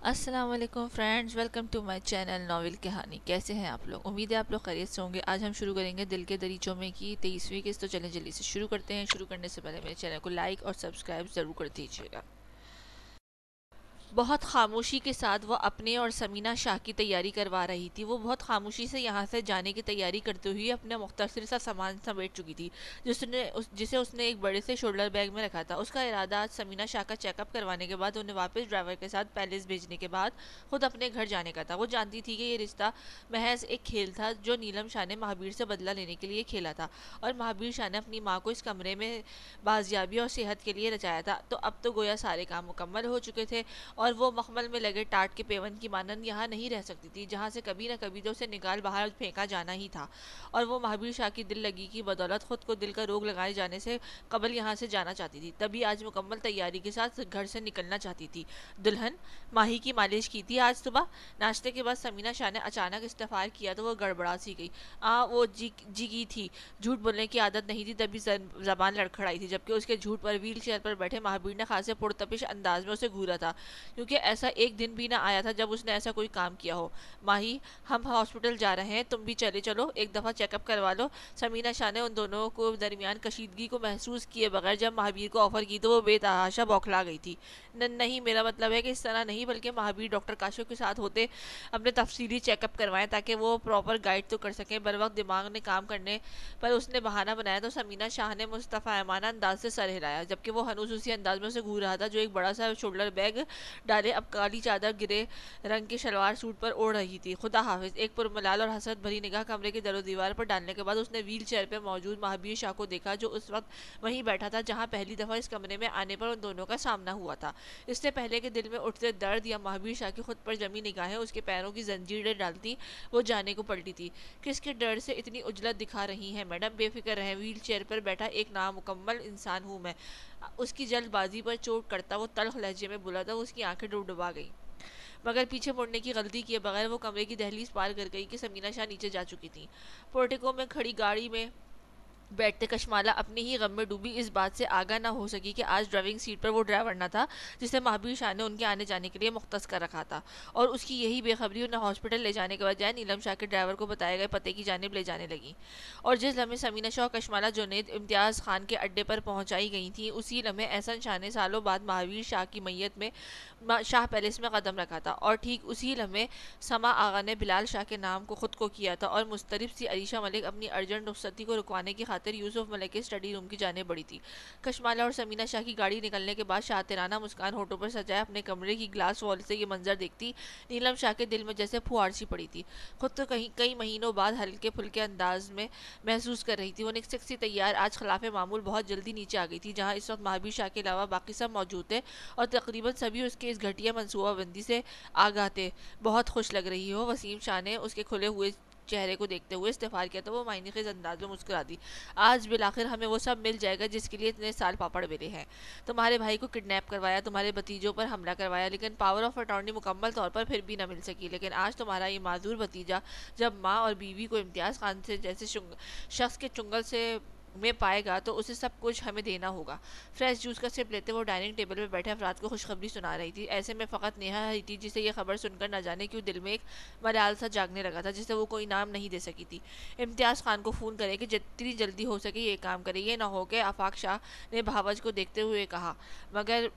السلام علیکم friends, welcome to my channel novel کہانی۔ کیسے ہیں آپ لوگ؟ امید ہے آپ لوگ خیریت سے ہوں گے۔ آج ہم شروع کریں گے دل کے دریچوں میں کی 23ویں قسط، تو چلیں جلدی سے شروع کرتے ہیں۔ شروع کرنے سے پہلے میرے چینل کو لائک اور سبسکرائب ضرور کر دیجیے گا۔ بہت خاموشی کے ساتھ وہ اپنے اور سمینہ شاہ کی تیاری کروا رہی تھی۔ وہ بہت خاموشی سے یہاں سے جانے کی تیاری کرتے ہوئے اپنا مختصر سا سامان سمیٹ چکی تھی، جسے اس نے ایک بڑے سے شولڈر بیگ میں رکھا تھا۔ اس کا ارادہ آج سمینہ شاہ کا چیک اپ کروانے کے بعد انہیں واپس ڈرائیور کے ساتھ پیلس بھیجنے کے بعد خود اپنے گھر جانے کا تھا۔ وہ جانتی تھی کہ یہ رشتہ محض ایک کھیل تھا جو نیلم شاہ نے مہابیر سے بدلہ لینے کے لیے کھیلا تھا، اور مہابیر شاہ نے اپنی ماں کو اس کمرے میں بازیابی اور صحت کے لیے رچایا تھا۔ تو اب تو گویا سارے کام مکمل ہو چکے تھے، اور وہ مخمل میں لگے ٹاٹ کے پیون کی مانند یہاں نہیں رہ سکتی تھی، جہاں سے کبھی نہ کبھی تو اسے نکال باہر پھینکا جانا ہی تھا۔ اور وہ مہابیر شاہ کی دل لگی کی بدولت خود کو دل کا روگ لگائے جانے سے قبل یہاں سے جانا چاہتی تھی، تبھی آج مکمل تیاری کے ساتھ گھر سے نکلنا چاہتی تھی۔ دلہن ماہی کی مالش کی تھی آج صبح؟ ناشتے کے بعد سمینہ شاہ نے اچانک استفار کیا تو وہ گڑبڑا سی گئی۔ وہ جی تھی، جھوٹ بولنے کی عادت نہیں تھی، تبھی زبان لڑکھڑائی تھی، جبکہ اس کے جھوٹ پر ویل چیئر پر بیٹھے مہابیر نے خاصے پرتپش انداز میں اسے گھورا تھا، کیونکہ ایسا ایک دن بھی نہ آیا تھا جب اس نے ایسا کوئی کام کیا ہو۔ ماہی، ہم ہاسپٹل جا رہے ہیں، تم بھی چلو، ایک دفعہ چیک اپ کروا لو۔ سمینہ شاہ نے ان دونوں کو درمیان کشیدگی کو محسوس کیے بغیر جب مہابیر کو آفر کی تو وہ بے تحاشا بوکھلا گئی تھی۔ نہیں، میرا مطلب ہے کہ اس طرح نہیں، بلکہ مہابیر ڈاکٹر کاشو کے ساتھ ہوتے اپنے تفصیلی چیک اپ کروائیں تاکہ وہ پراپر گائیڈ تو کر سکیں۔ بر وقت دماغ نے کام کرنے پر اس نے بہانہ بنایا تو سمینہ شاہ نے مصطفیانہ انداز سے سر ہلایا، جبکہ وہ ہنوز اسی انداز میں اسے گھور رہا تھا جو ایک بڑا سا شولڈر بیگ ڈالے اب کالی چادر گرے رنگ کے شلوار سوٹ پر اوڑھ رہی تھی۔ خدا حافظ! ایک پرملال اور حسرت بھری نگاہ کمرے کے در و دیوار پر ڈالنے کے بعد اس نے ویل چیئر پہ موجود مہابیر شاہ کو دیکھا، جو اس وقت وہیں بیٹھا تھا جہاں پہلی دفعہ اس کمرے میں آنے پر ان دونوں کا سامنا ہوا تھا۔ اس سے پہلے کہ دل میں اٹھتے درد یا مہابیر شاہ کی خود پر جمی نگاہیں اس کے پیروں کی زنجیریں ڈالتی، وہ جانے کو پلٹی تھی۔ کس کے ڈر سے اتنی عجلت دکھا رہی ہیں میڈم؟ بے فکر رہیں، ویل چیئر پر بیٹھا ایک نامکمل انسان ہوں میں۔ اس کی جلد بازی پر چوٹ کرتا وہ تلخ لہجے میں بولا تھا۔ اس کی آنکھیں ڈبڈبا گئیں، مگر پیچھے مڑنے کی غلطی کیے بغیر وہ کمرے کی دہلیز پار کر گئی کہ سمینہ شاہ نیچے جا چکی تھی۔ پورٹیکو میں کھڑی گاڑی میں بیٹھتے کشمالا اپنی ہی غم میں ڈوبی اس بات سے آگاہ نہ ہو سکی کہ آج ڈرائیونگ سیٹ پر وہ ڈرائیور نہ تھا جسے مہابیر شاہ نے ان کے آنے جانے کے لیے مختص کر رکھا تھا، اور اس کی یہی بے خبری انہیں ہاسپٹل لے جانے کے بجائے نیلم شاہ کے ڈرائیور کو بتائے گئے پتے کی جانب لے جانے لگی۔ اور جس لمحے سمینہ شاہ اور کشمالا جنید امتیاز خان کے اڈے پر پہنچائی گئی تھیں، اسی لمحے احسن شاہ نے سالوں بعد مہابیر شاہ کی میت میں شاہ پیلس میں قدم رکھا تھا، اور ٹھیک اسی لمحے سما آغا نے بلال شاہ کے نام کو خود کو کیا تھا، اور مضطرب سی علیشہ ملک اپنی ارجنٹ رخصتی کو رکوانے کی خاطر یوسف ملک کے اسٹڈی روم کی جانب بڑھی تھی۔ کشمالا اور سمینہ شاہ کی گاڑی نکلنے کے بعد شاطرانہ مسکان ہونٹوں پر سجائے اپنے کمرے کی گلاس وال سے یہ منظر دیکھتی نیلم شاہ کے دل میں جیسے پھوار سی پڑی تھی۔ خود تو کئی مہینوں بعد ہلکے پھلکے انداز میں محسوس کر رہی تھی۔ وہ نکسک سی تیار آج خلاف معمول بہت جلدی نیچے آ گئی تھی، جہاں اس وقت مہابیر شاہ کے علاوہ باقی سب موجود تھے، اور تقریباً سبھی اس کے اس گھٹیا منصوبہ بندی سے آگاہ تھے۔ بہت خوش لگ رہی ہو، وسیم شاہ نے اس کے کھلے ہوئے چہرے کو دیکھتے ہوئے استفار کیا تو وہ معنی خیز انداز میں مسکرا دی۔ آج بالآخر ہمیں وہ سب مل جائے گا جس کے لیے اتنے سال پاپڑ بیلے ہیں۔ تمہارے بھائی کو کڈنیپ کروایا، تمہارے بھتیجوں پر حملہ کروایا، لیکن پاور آف اٹارنی مکمل طور پر پھر بھی نہ مل سکی، لیکن آج تمہارا یہ معذور بھتیجا جب ماں اور بیوی کو امتیاز خان سے جیسے شخص کے چنگل سے میں پائے گا تو اسے سب کچھ ہمیں دینا ہوگا۔ فریش جوس کا سپ لیتے وہ ڈائننگ ٹیبل پہ بیٹھے افراد کو خوشخبری سنا رہی تھی۔ ایسے میں فقط نیہا ہی تھی جسے یہ خبر سن کر نہ جانے کیوں دل میں ایک ملال سا جاگنے لگا تھا جسے وہ کوئی نام نہیں دے سکی تھی۔ امتیاز خان کو فون کرے کہ جتنی جلدی ہو سکے یہ کام کرے، یہ نہ ہو کہ آفاق شاہ نے بھاوج کو دیکھتے ہوئے کہا، مگر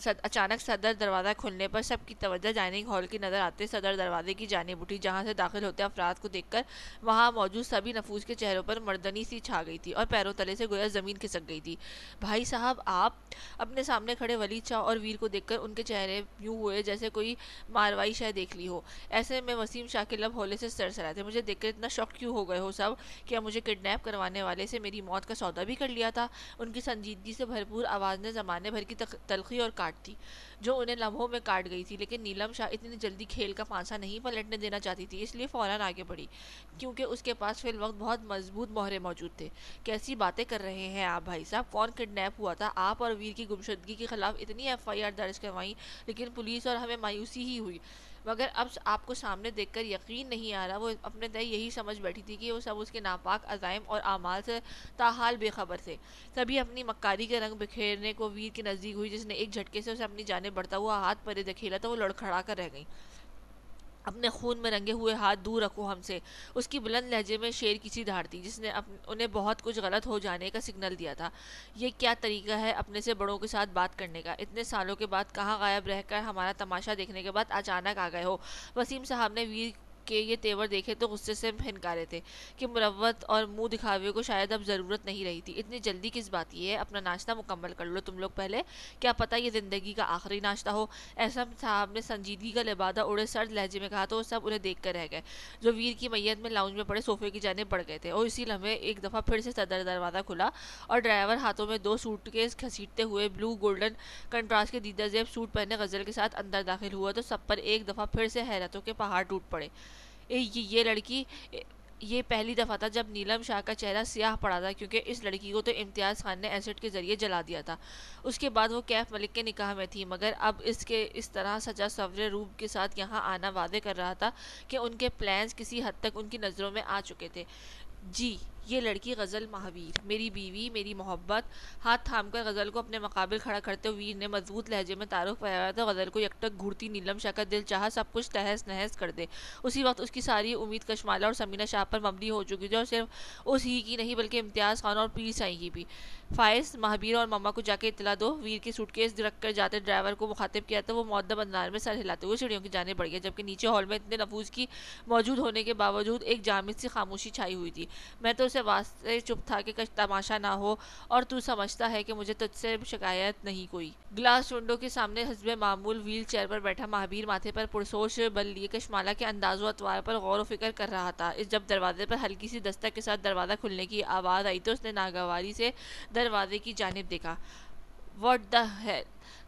اچانک صدر دروازہ کھلنے پر سب کی توجہ ڈائننگ ہال کی نظر آتے صدر دروازے کی جانب اٹھی، جہاں سے داخل ہوتے افراد کو دیکھ کر وہاں موجود سبھی نفوس کے چہروں پر مردنی سی چھا گئی تھی اور پیروں تلے سے گویا زمین کھسک گئی تھی۔ بھائی صاحب آپ؟ اپنے سامنے کھڑے ولید شاہ اور ویر کو دیکھ کر ان کے چہرے یوں ہوئے جیسے کوئی ماروائی شے دیکھ لی ہو۔ ایسے میں وسیم شاہ کے لب ہولے سے سرسرائے تھے۔ مجھے دیکھ کر اتنا شوق کیوں ہو گئے ہو سب؟ کیا مجھے کڈنیپ کروانے والے سے میری موت کا سودا بھی کر لیا تھا؟ ان کی سنجیدگی سے بھرپور آواز نے زمانے بھر کی تلخی اور کاٹ تھی جو انہیں لمحوں میں کاٹ گئی تھی، لیکن نیلم شاہ اتنی جلدی کھیل کا پانسا نہیں پلٹنے دینا چاہتی تھی، اس لیے فوراً آگے بڑھی، کیونکہ اس کے پاس فی الوقت بہت مضبوط مہرے موجود تھے۔ کیسی باتیں کر رہے ہیں آپ بھائی صاحب؟ کون کڈنیپ ہوا تھا؟ آپ اور ویر کی گمشدگی کے خلاف اتنی ایف آئی آر درج کروائیں، لیکن پولیس اور ہمیں مایوسی ہی ہوئی۔ مگر اب آپ کو سامنے دیکھ کر یقین نہیں آ رہا، وہ اپنے تئیں یہی سمجھ بیٹھی تھی کہ وہ سب اس کے ناپاک عزائم اور اعمال سے تاحال بے خبر تھے۔ تبھی اپنی مکاری کے رنگ بکھیرنے کو ویر کے نزدیک ہوئی، جس نے ایک جھٹکے سے اسے اپنی جانب بڑھتا ہوا ہاتھ پرے دھکیلا تو وہ لڑکھڑا کر رہ گئی۔ اپنے خون میں رنگے ہوئے ہاتھ دور رکھو ہم سے، اس کی بلند لہجے میں شیر کی سی دھار تھی، جس نے انہیں بہت کچھ غلط ہو جانے کا سگنل دیا تھا۔ یہ کیا طریقہ ہے اپنے سے بڑوں کے ساتھ بات کرنے کا؟ اتنے سالوں کے بعد کہاں غائب رہ کر ہمارا تماشا دیکھنے کے بعد اچانک آ گئے ہو؟ وسیم صاحب نے ویر کے یہ تیور دیکھے تو غصے سے ہنکارے تھے کہ مروت اور منہ دکھاوے کو شاید اب ضرورت نہیں رہی تھی۔ اتنی جلدی کس بات کی ہے؟ اپنا ناشتہ مکمل کر لو تم لوگ پہلے، کیا پتہ یہ زندگی کا آخری ناشتہ ہو۔ ایسا صاحب نے سنجیدگی کا لبادہ اڑے سرد لہجے میں کہا تو وہ سب انہیں دیکھ کر رہ گئے، جو ویر کی میت میں لاؤنج میں پڑے صوفے کی جانب بڑھ گئے تھے۔ اور اسی لمحے ایک دفعہ پھر سے صدر دروازہ کھلا اور ڈرائیور ہاتھوں میں 2 سوٹ کیس گھسیٹتے ہوئے بلو گولڈن کنٹراسٹ کے دیدہ زیب سوٹ پہنے غزل کے ساتھ اندر داخل ہوا تو سب پر ایک دفعہ پھر سے حیرتوں کے پہاڑ ٹوٹ پڑے۔ یہ لڑکی، یہ پہلی دفعہ تھا جب نیلم شاہ کا چہرہ سیاہ پڑا تھا، کیونکہ اس لڑکی کو تو امتیاز خان نے ایسڈ کے ذریعے جلا دیا تھا۔ اس کے بعد وہ کیف ملک کے نکاح میں تھی، مگر اب اس طرح سجا سورے روپ کے ساتھ یہاں آنا واضح کر رہا تھا کہ ان کے پلانز کسی حد تک ان کی نظروں میں آ چکے تھے۔ جی، یہ لڑکی غزل مہاویر، میری بیوی، میری محبت۔ ہاتھ تھام کر غزل کو اپنے مقابل کھڑا کرتے ویر نے مضبوط لہجے میں تعارف پایا تو غزل کو یکٹک گھڑتی نیلم شاہ کا دل چاہا سب کچھ تہس نہس کر دے۔ اسی وقت اس کی ساری امید کشمالہ اور سمینہ شاہ پر مبنی ہو چکی تھی، اور صرف اس ہی کی نہیں بلکہ امتیاز خان اور پیر سائی کی بھی۔ فائز، مہابیر اور مما کو جا کے اطلاع دو۔ ویر کی سوٹ کیس رکھ کر جاتے ڈرائیور کو مخاطب کیا تو وہ مؤدب انداز میں سر ہلاتے ہوئے سیڑھیوں کی جانب بڑھ گیا، جبکہ نیچے ہال میں اتنے نفوذ کی موجود ہونے کے باوجود ایک جامد سی خاموشی چھائی ہوئی تھی۔ میں تو اسے واسطے چپ تھا کہ تماشا نہ ہو، اور تو سمجھتا ہے کہ مجھے تجھ سے شکایت نہیں کوئی۔ گلاس ونڈو کے سامنے حسب معمول ویل چیئر پر بیٹھا مہابیر ماتھے پر پرسوش بل لیے کشمالہ کے انداز و اطوار پر غور و فکر کر رہا تھا۔ جب دروازے پر ہلکی سی دستک کے ساتھ دروازہ کھلنے کی آواز آئی تو اس نے ناگواری سے دروازے کی جانب دیکھا۔ What the hell!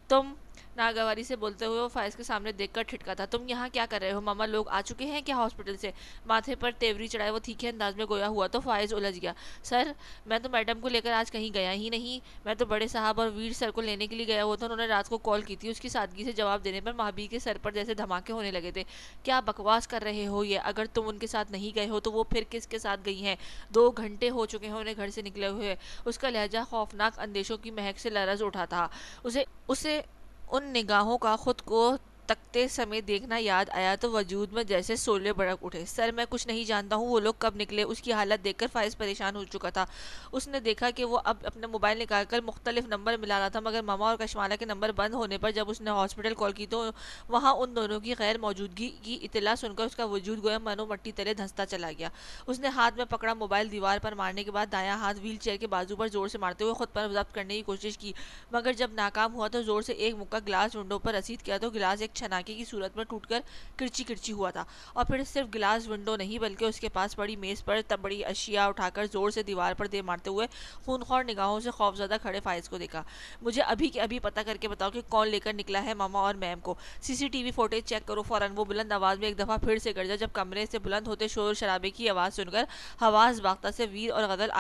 تم! ناگواری سے بولتے ہوئے وہ فائز کے سامنے دیکھ کر ٹھٹکا تھا۔ تم یہاں کیا کر رہے ہو؟ ماما لوگ آ چکے ہیں کیا ہاسپٹل سے؟ ماتھے پر تیوری چڑھائے وہ تیکھے انداز میں گویا ہوا تو فائز الجھ گیا۔ سر، میں تو میڈم کو لے کر آج کہیں گیا ہی نہیں، میں تو بڑے صاحب اور ویر سر کو لینے کے لیے گیا ہوا تھا، انہوں نے رات کو کال کی تھی۔ اس کی سادگی سے جواب دینے پر مہابیر کے سر پر جیسے دھماکے ہونے لگے تھے۔ کیا بکواس کر رہے ہو یہ؟ اگر تم ان کے ساتھ نہیں گئے ہو تو وہ پھر کس کے ساتھ گئی ہیں؟ 2 گھنٹے ہو چکے ہیں انہیں گھر سے نکلے ہوئے۔ اس کا لہجہ خوفناک اندیشوں کی مہک سے لرز اٹھا تھا۔ اسے ان نگاہوں کا خود کو تکتے سمیت دیکھنا یاد آیا تو وجود میں جیسے شعلے بھڑک اٹھے۔ سر، میں کچھ نہیں جانتا ہوں وہ لوگ کب نکلے۔ اس کی حالت دیکھ کر فائز پریشان ہو چکا تھا۔ اس نے دیکھا کہ وہ اب اپنا موبائل نکال کر مختلف نمبر ملا رہا تھا، مگر ماما اور کشمالہ کے نمبر بند ہونے پر جب اس نے ہاسپٹل کال کی تو وہاں ان دونوں کی غیر موجودگی کی اطلاع سن کر اس کا وجود گویا منو مٹی تلے دھنستا چلا گیا۔ اس نے ہاتھ میں پکڑا موبائل دیوار پر مارنے کے بعد دایاں ہاتھ ویل چیئر کے بازو پر زور سے مارتے ہوئے خود پر ضبط کرنے کی کوشش کی، مگر جب ناکام ہوا تو زور سے ایک مکہ گلاس ونڈو پر رسید کیا تو گلاس ایک چھناکے کی صورت میں ٹوٹ کر کرچی کرچی ہوا تھا۔ اور پھر صرف گلاس ونڈو نہیں بلکہ اس کے پاس پڑی میز پر بڑی اشیاء اٹھا کر زور سے دیوار پر دے مارتے ہوئے خونخوار نگاہوں سے خوفزدہ کھڑے فائز کو دیکھا۔ مجھے ابھی کے ابھی پتہ کر کے بتاؤ کہ کون لے کر نکلا ہے ماما اور میم کو۔ CCTV فوٹیج چیک کرو فوراً۔ وہ بلند آواز میں ایک دفعہ پھر سے گرجا، جب کمرے سے بلند ہوتے شور شرابے کی آواز سن کر حواس باختہ سے ویر اور غزل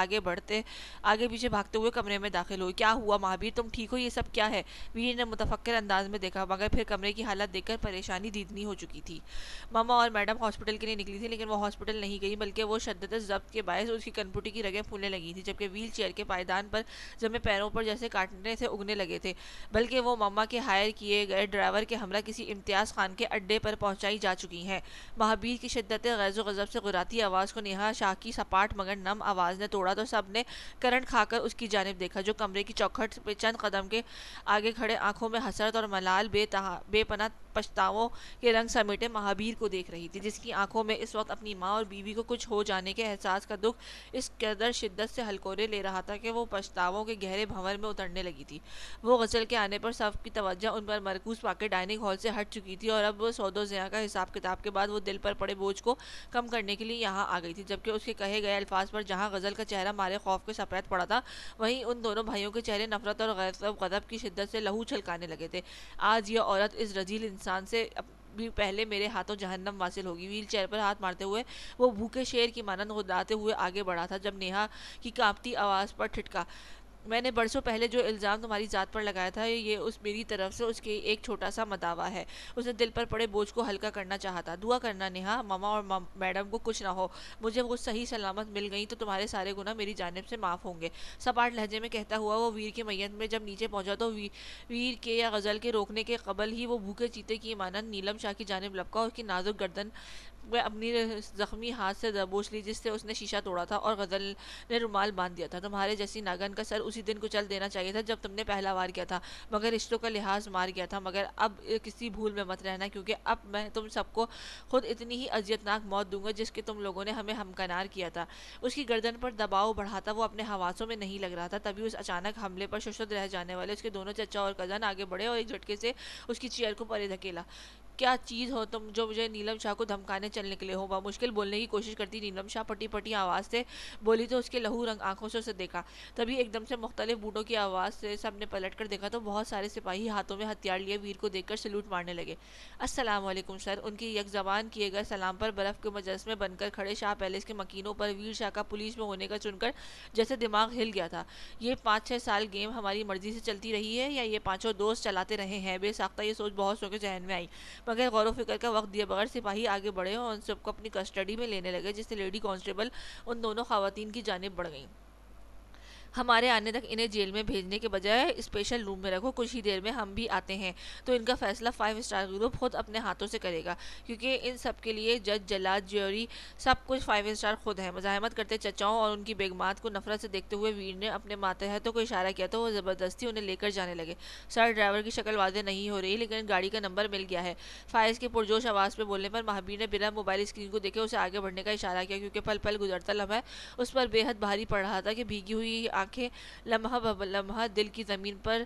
آگے پیچھے بھاگتے ہوئے کمرے میں داخل ہوئے۔ کیا ہوا مہابیر؟ تم ٹھیک ہو؟ یہ سب کیا ہے؟ ویر نے متفکر انداز میں دیکھا، مگر پھر کمرے کی حالت دیکھ کر پریشانی دیدنی ہو چکی تھی۔ ماما اور میڈم ہاسپٹل کے لیے نکلی تھی، لیکن وہ ہاسپٹل نہیں گئی بلکہ وہ شدت ضبط کے باعث اس کی کنپٹی کی رگیں پھولنے لگی تھی، جبکہ ویل چیئر کے پائیدان پر جمے پیروں پر جیسے کانٹے سے اگنے لگے تھے، بلکہ وہ ماما کے ہائر کیے گئے ڈرائیور کے ہمراہ کسی امتیاز خان کے اڈے پر پہنچائی جا چکی ہیں۔ مہابیر کی شدت غیظ و غضب سے غراتی آواز کو نیہا شاہ کی سپاٹ مگر نم آواز نے توڑا تو سب نے کرنٹ کھا کر اس کی جانب دیکھا، جو کمرے کی چوکھٹ پہ چند قدم کے آگے کھڑے آنکھوں میں حسرت اور ملال بے پناہ پچھتاووں کے رنگ سمیٹے مہابیر کو دیکھ رہی تھی، جس کی آنکھوں میں اس وقت اپنی ماں اور بیوی کو کچھ ہو جانے کے احساس کا دکھ اس قدر شدت سے ہلکورے لے رہا تھا کہ وہ پچھتاووں کے گہرے بھنور میں اترنے لگی تھی۔ وہ غزل کے آنے پر سب کی توجہ ان پر مرکوز پا کے ڈائننگ ہال سے ہٹ چکی تھی، اور اب وہ سود و زیاں کا حساب کتاب کے بعد وہ دل پر پڑے بوجھ کو کم کرنے کے لیے یہاں آ گئی تھی، جبکہ اس کے کہے گئے الفاظ پر جہاں غزل کا چہرہ مارے خوف کے سفید پڑا تھا، وہیں ان دونوں بھائیوں کے چہرے نفرت اور غضب کی شدت سے لہو چھلکانے لگے تھے۔ آج یہ عورت اس رذیل انسان سے بھی پہلے میرے ہاتھوں جہنم واصل ہوگی۔ ویل چیئر پر ہاتھ مارتے ہوئے وہ بھوکے شیر کی مانند غداتے ہوئے آگے بڑھا تھا، جب نیہا کی کانپتی آواز پر ٹھٹکا، میں نے برسوں پہلے جو الزام تمہاری ذات پر لگایا تھا یہ اس میری طرف سے اس کے ایک چھوٹا سا مداوع ہے۔ اس نے دل پر پڑے بوجھ کو ہلکا کرنا چاہا تھا۔ دعا کرنا نیہا، ماما اور میڈم کو کچھ نہ ہو، مجھے وہ صحیح سلامت مل گئی تو تمہارے سارے گناہ میری جانب سے معاف ہوں گے۔ سپاٹ لہجے میں کہتا ہوا وہ ویر کی میت میں جب نیچے پہنچا تو ویر کے یا غزل کے روکنے کے قبل ہی وہ بھوکے چیتے کی مانند نیلم شاہ کی جانب لپکا اور اس کی نازک گردن وہ اپنی زخمی ہاتھ سے دبوچ لی جس سے اس نے شیشہ توڑا تھا، اور غزل نے رومال باندھ دیا تھا۔ تمہارے جیسی ناگن کا سر اسی دن کچل دینا چاہیے تھا جب تم نے پہلا وار کیا تھا، مگر رشتوں کا لحاظ مار گیا تھا۔ مگر اب کسی بھول میں مت رہنا، کیونکہ اب میں تم سب کو خود اتنی ہی اذیتناک موت دوں گا جس کے تم لوگوں نے ہمیں ہمکنار کیا تھا۔ اس کی گردن پر دباؤ بڑھاتا وہ اپنے حواسوں میں نہیں لگ رہا تھا، تبھی اس اچانک حملے پر ششد رہ جانے والے اس کے دونوں چچا اور کزن آگے بڑھے اور ایک جھٹکے سے اس کی چیئر کو پرے دھکیلا۔ کیا چیز ہو تم جو مجھے نیلم شاہ کو دھمکانے چل نکلے ہو؟ بمشکل بولنے کی کوشش کرتی نیلم شاہ پٹی پٹی آواز سے بولی تو اس کے لہو رنگ آنکھوں سے اسے دیکھا۔ تبھی ایک دم سے مختلف بوٹوں کی آواز سے سب نے پلٹ کر دیکھا تو بہت سارے سپاہی ہاتھوں میں ہتھیار لیے ویر کو دیکھ کر سلوٹ مارنے لگے۔ السلام علیکم سر۔ ان کی یک زبان کیے گئے سلام پر برف کے مجسمے بن کر کھڑے شاہ پیلس کے مکینوں پر ویر شاہ کا پولیس میں ہونے کا سن کر جیسے دماغ ہل گیا تھا۔ یہ 5-6 سال گیم ہماری مرضی سے چلتی رہی ہے یا یہ پانچوں دوست چلاتے رہے ہیں؟ بے ساختہ یہ سوچ بہت سو کے ذہن میں آئی، مگر غور و فکر کا وقت دیے بغیر سپاہی آگے بڑھے اور ان سب کو اپنی کسٹڈی میں لینے لگے، جس سے لیڈی کانسٹیبل ان دونوں خواتین کی جانب بڑھ گئیں۔ ہمارے آنے تک انہیں جیل میں بھیجنے کے بجائے اسپیشل روم میں رکھو، کچھ ہی دیر میں ہم بھی آتے ہیں تو ان کا فیصلہ 5 اسٹار گروپ خود اپنے ہاتھوں سے کرے گا، کیونکہ ان سب کے لیے جج، جلاد، جیوری سب کچھ 5 اسٹار خود ہیں۔ مزاحمت کرتے چچاؤں اور ان کی بیگمات کو نفرت سے دیکھتے ہوئے ویر نے اپنے ماتحتوں کو اشارہ کیا تو وہ زبردستی انہیں لے کر جانے لگے۔ سر، ڈرائیور کی شکل واضح نہیں ہو رہی لیکن گاڑی کا نمبر مل گیا ہے۔ فائز کے پرجوش آواز پہ بولنے پر مہابیر نے بنا موبائل اسکرین کو دیکھے اسے آگے بڑھنے کا اشارہ کیا، کیونکہ پل پل گزرتا لمحہ اس پر بے حد بھاری پڑ رہا تھا کہ بھیگی ہوئی آنکھیں لمحہ لمحہ دل کی زمین پر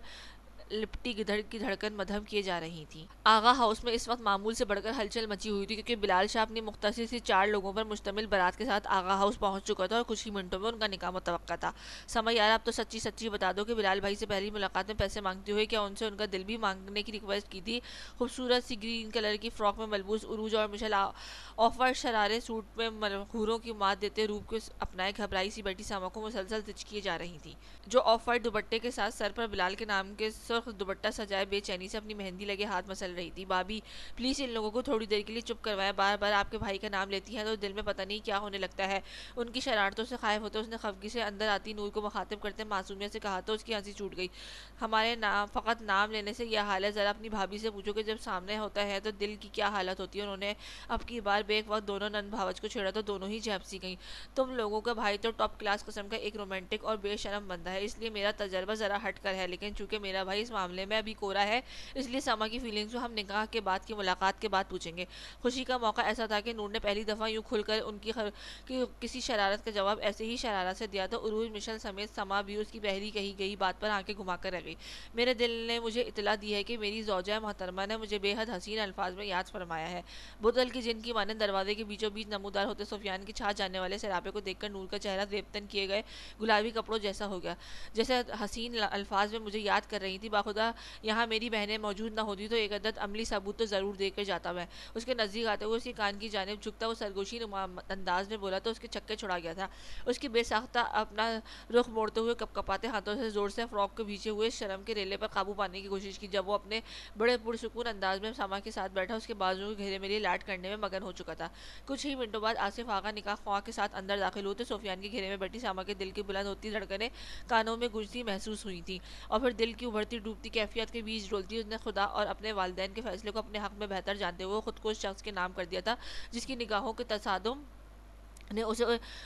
لپٹی گدھڑ کی دھڑکن مدھم کیے جا رہی تھی۔ آغا ہاؤس میں اس وقت معمول سے بڑھ کر ہلچل مچی ہوئی تھی، کیونکہ بلال شاہ اپنی مختصر سی 4 لوگوں پر مشتمل بارات کے ساتھ آغا ہاؤس پہنچ چکا تھا اور کچھ ہی منٹوں میں ان کا نکاح متوقع تھا۔ سما یار، اب تو سچی سچی بتا دو کہ بلال بھائی سے پہلی ملاقات میں پیسے مانگتے ہوئے کیا ان سے ان کا دل بھی مانگنے کی ریکویسٹ کی تھی؟ خوبصورت سی گرین کلر کی فراک میں ملبوس عروج اور مشل آف وائٹ شرارے سوٹ میں حوروں کی مات دیتے روپ کو اپنائے گھبرائی سی بیٹھی سما کو مسلسل زچکیے جا رہی تھی، جو آف وائٹ دوپٹے کے ساتھ سر پر بلال کے نام کے سرخ دوپٹہ سجائے بے چینی سے اپنی مہندی لگے ہاتھ مسل رہی تھی۔ بھابھی پلیز ان لوگوں کو تھوڑی دیر کے لیے چپ کروائیں، بار بار آپ کے بھائی کا نام لیتی ہیں تو دل میں پتہ نہیں کیا ہونے لگتا ہے۔ ان کی شرارتوں سے خائف ہوتے اس نے خفگی سے اندر آتی نور کو مخاطب کرتے معصومیت سے کہا تو اس کی ہنسی چھوٹ گئی۔ ہمارے فقط نام لینے سے یہ حال ہے، ذرا اپنی بھابھی سے پوچھو کہ جب سامنے ہوتا ہے تو دل کی کیا حالت ہوتی ہے۔ انہوں نے اب کی بار بیک وقت دونوں نند بھاوج کو چھیڑا تو دونوں ہی جھپ سی گئیں۔ تم لوگوں کا بھائی تو ٹاپ کلاس قسم کا ایک رومانٹک اور بے شرم بندہ ہے، اس لیے میرا تجربہ ذرا ہٹ کر ہے، لیکن چونکہ میرا بھائی اس معاملے میں ابھی کورا ہے اس لیے سما کی فیلنگز کو ہم نکاح کے بعد کی ملاقات کے بعد پوچھیں گے۔ خوشی کا موقع ایسا تھا کہ نور نے پہلی دفعہ یوں کھل کر ان کی کسی شرارت کا جواب ایسے ہی شرارت سے دیا تو عروج، مشل سمیت سما بھی اس کی پہلی کہی گئی بات پر آنکھیں گھما کر رہ گئی۔ میرے دل نے مجھے اطلاع دی ہے کہ میری زوجہ محترمہ نے مجھے بے حد حسین الفاظ میں یاد فرمایا ہے۔ بوتل کی جن کی مانند دروازے کے بیچوں بیچ نمودار ہوتے سفیان کی چھا جانے والے سراپے کو دیکھ کر نور کا چہرہ ریبتن کیے گئے گلابی کپڑوں جیسا ہو گیا۔ جیسے حسین الفاظ میں مجھے یاد کر رہی تھی، باخدا یہاں میری بہنیں موجود نہ ہوتی تو ایک عدد عملی ثبوت تو ضرور دے کر جاتا میں۔ اس کے نزدیک آتے ہوئے اس کے کان کی جانب جھکتا وہ سرگوشی انداز میں بولا تو اس کے چھکے چھڑا گیا تھا۔ اس کی بے ساختہ اپنا رخ موڑتے ہوئے کپ کپاتے ہاتھوں سے زور سے فراک کے بھیچے ہوئے شرم کے ریلے پر قابو پانے کی کوشش کی، جب وہ اپنے بڑے پرسکون انداز میں سما کے ساتھ بیٹھا اس کے بازوؤں کے گھیرے میری لاٹ کرنے میں مگن ہو چکا تھا۔ کچھ ہی منٹوں بعد آصف آغا نکاح خواہ کے ساتھ اندر داخل ہوتے سفیان کے گھیرے میں بیٹھی سما کے دل کی بلند ہوتی دھڑکنیں کانوں میں گونجتی محسوس ہوئی تھیں، اور پھر دل کی ابھرتی ڈوبتی کیفیت کے بیچ ڈولتی اس نے خدا اور اپنے والدین کے فیصلے کو اپنے حق میں بہتر جانتے ہوئے خود کو اس شخص کے نام کر دیا تھا جس کی نگاہوں کے تصادم نے اسے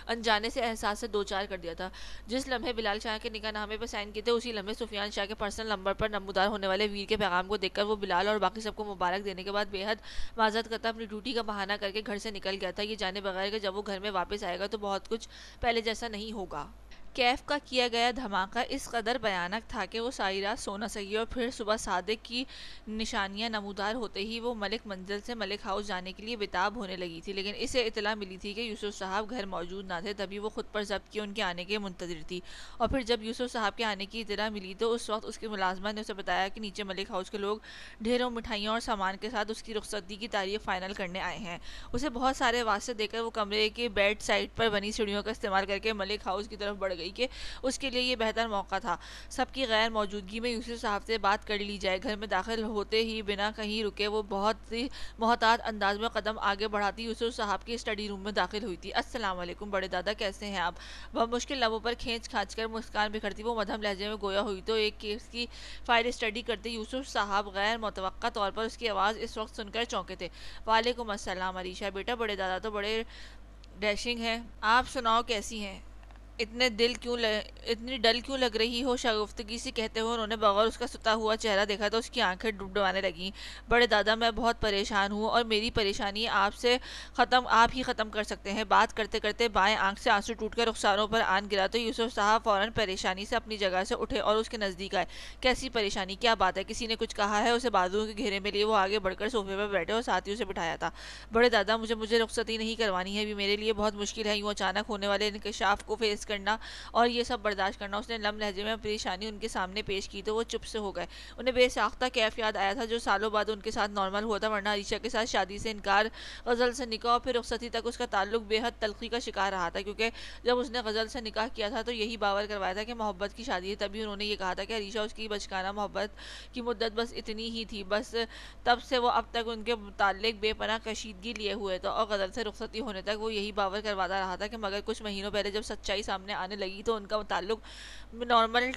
انجانے سے احساس سے دوچار کر دیا تھا۔ جس لمحے بلال شاہ کے نکاح نامے پر سائن کیے تھے اسی لمحے سفیان شاہ کے پرسنل نمبر پر نمودار ہونے والے ویر کے پیغام کو دیکھ کر وہ بلال اور باقی سب کو مبارک دینے کے بعد بے حد معذرت کرتا اپنی ڈیوٹی کا بہانہ کر کے گھر سے نکل گیا تھا، یہ جانے بغیر کہ جب وہ گھر میں واپس آئے گا تو بہت کچھ پہلے جیسا نہیں ہوگا۔ کیف کا کیا گیا دھماکہ اس قدر بھیانک تھا کہ وہ ساری رات سو نہ سکی، اور پھر صبح صادق کی نشانیاں نمودار ہوتے ہی وہ ملک منزل سے ملک ہاؤس جانے کے لیے بےتاب ہونے لگی تھی، لیکن اسے اطلاع ملی تھی کہ یوسف صاحب گھر موجود نہ تھے، تبھی وہ خود پر ضبط کیے ان کے آنے کے منتظر تھی۔ اور پھر جب یوسف صاحب کے آنے کی اطلاع ملی تو اس وقت اس کے ملازمہ نے اسے بتایا کہ نیچے ملک ہاؤس کے لوگ ڈھیروں مٹھائیوں اور سامان کے ساتھ اس کی رخصتی کی تاریخ فائنل کرنے آئے ہیں۔ اسے بہت سارے واسطے دے کر وہ کمرے کے بیڈ سائڈ پر بنی سیڑھیوں کا استعمال کر کے ملک ہاؤس کی طرف بڑھ گئی۔ گئی کہ اس کے لیے یہ بہتر موقع تھا سب کی غیر موجودگی میں یوسف صاحب سے بات کر لی جائے۔ گھر میں داخل ہوتے ہی بنا کہیں رکے وہ بہت ہی محتاط انداز میں قدم آگے بڑھاتی یوسف صاحب کی اسٹڈی روم میں داخل ہوئی تھی۔ السلام علیکم بڑے دادا، کیسے ہیں آپ؟ وہ مشکل لبوں پر کھینچ کھانچ کر مسکان بکھرتی وہ مدھم لہجے میں گویا ہوئی تو ایک کیس کی فائل اسٹڈی کرتے یوسف صاحب غیر متوقع طور پر اس کی آواز اس وقت سن کر چونکے تھے۔ وعلیکم السلام عریشہ بیٹا، بڑے دادا تو بڑے ڈیشنگ ہیں، آپ سناؤ کیسی ہیں؟ اتنی ڈل کیوں لگ رہی ہو؟ شگفتگی سے کہتے ہوئے انہوں نے بغیر اس کا ستا ہوا چہرہ دیکھا تو اس کی آنکھیں ڈبڈبانے لگیں۔ بڑے دادا میں بہت پریشان ہوں اور میری پریشانی آپ ہی ختم کر سکتے ہیں۔ بات کرتے کرتے بائیں آنکھ سے آنسو ٹوٹ کر رخساروں پر آن گرا تو یوسف صاحب فوراً پریشانی سے اپنی جگہ سے اٹھے اور اس کے نزدیک آئے۔ کیسی پریشانی؟ کیا بات ہے؟ کسی نے کچھ کہا ہے؟ اسے بازوؤں کے گھیرے میں لیے وہ آگے بڑھ کر صوفے پر بیٹھے اور ساتھیوں سے بٹھایا تھا۔ بڑے دادا مجھے رخصتی نہیں کروانی ہے، ابھی میرے لیے بہت مشکل ہے یوں اچانک ہونے والے انکشاف کو فیس کرنا اور یہ سب برداشت کرنا۔ اس نے نم لہجے میں پریشانی ان کے سامنے پیش کی تو وہ چپ سے ہو گئے۔ انہیں بے ساختہ کیف یاد آیا تھا جو سالوں بعد ان کے ساتھ نارمل ہوا تھا، ورنہ عریشہ کے ساتھ شادی سے انکار، غزل سے نکاح اور پھر رخصتی تک اس کا تعلق بے حد تلخی کا شکار رہا تھا، کیونکہ جب اس نے غزل سے نکاح کیا تھا تو یہی باور کروایا تھا کہ محبت کی شادی ہے۔ تبھی انہوں نے یہ کہا تھا کہ عریشہ اس کی بچکانہ محبت کی مدت بس اتنی ہی تھی، بس تب سے وہ اب تک ان کے متعلق بے پناہ کشیدگی لیے ہوئے تھا، اور غزل سے رخصتی ہونے تک وہ یہی باور کرواتا رہا تھا کہ مگر کچھ مہینوں پہلے جب سچائی سامنے آنے لگی تو ان کا تعلق نارمل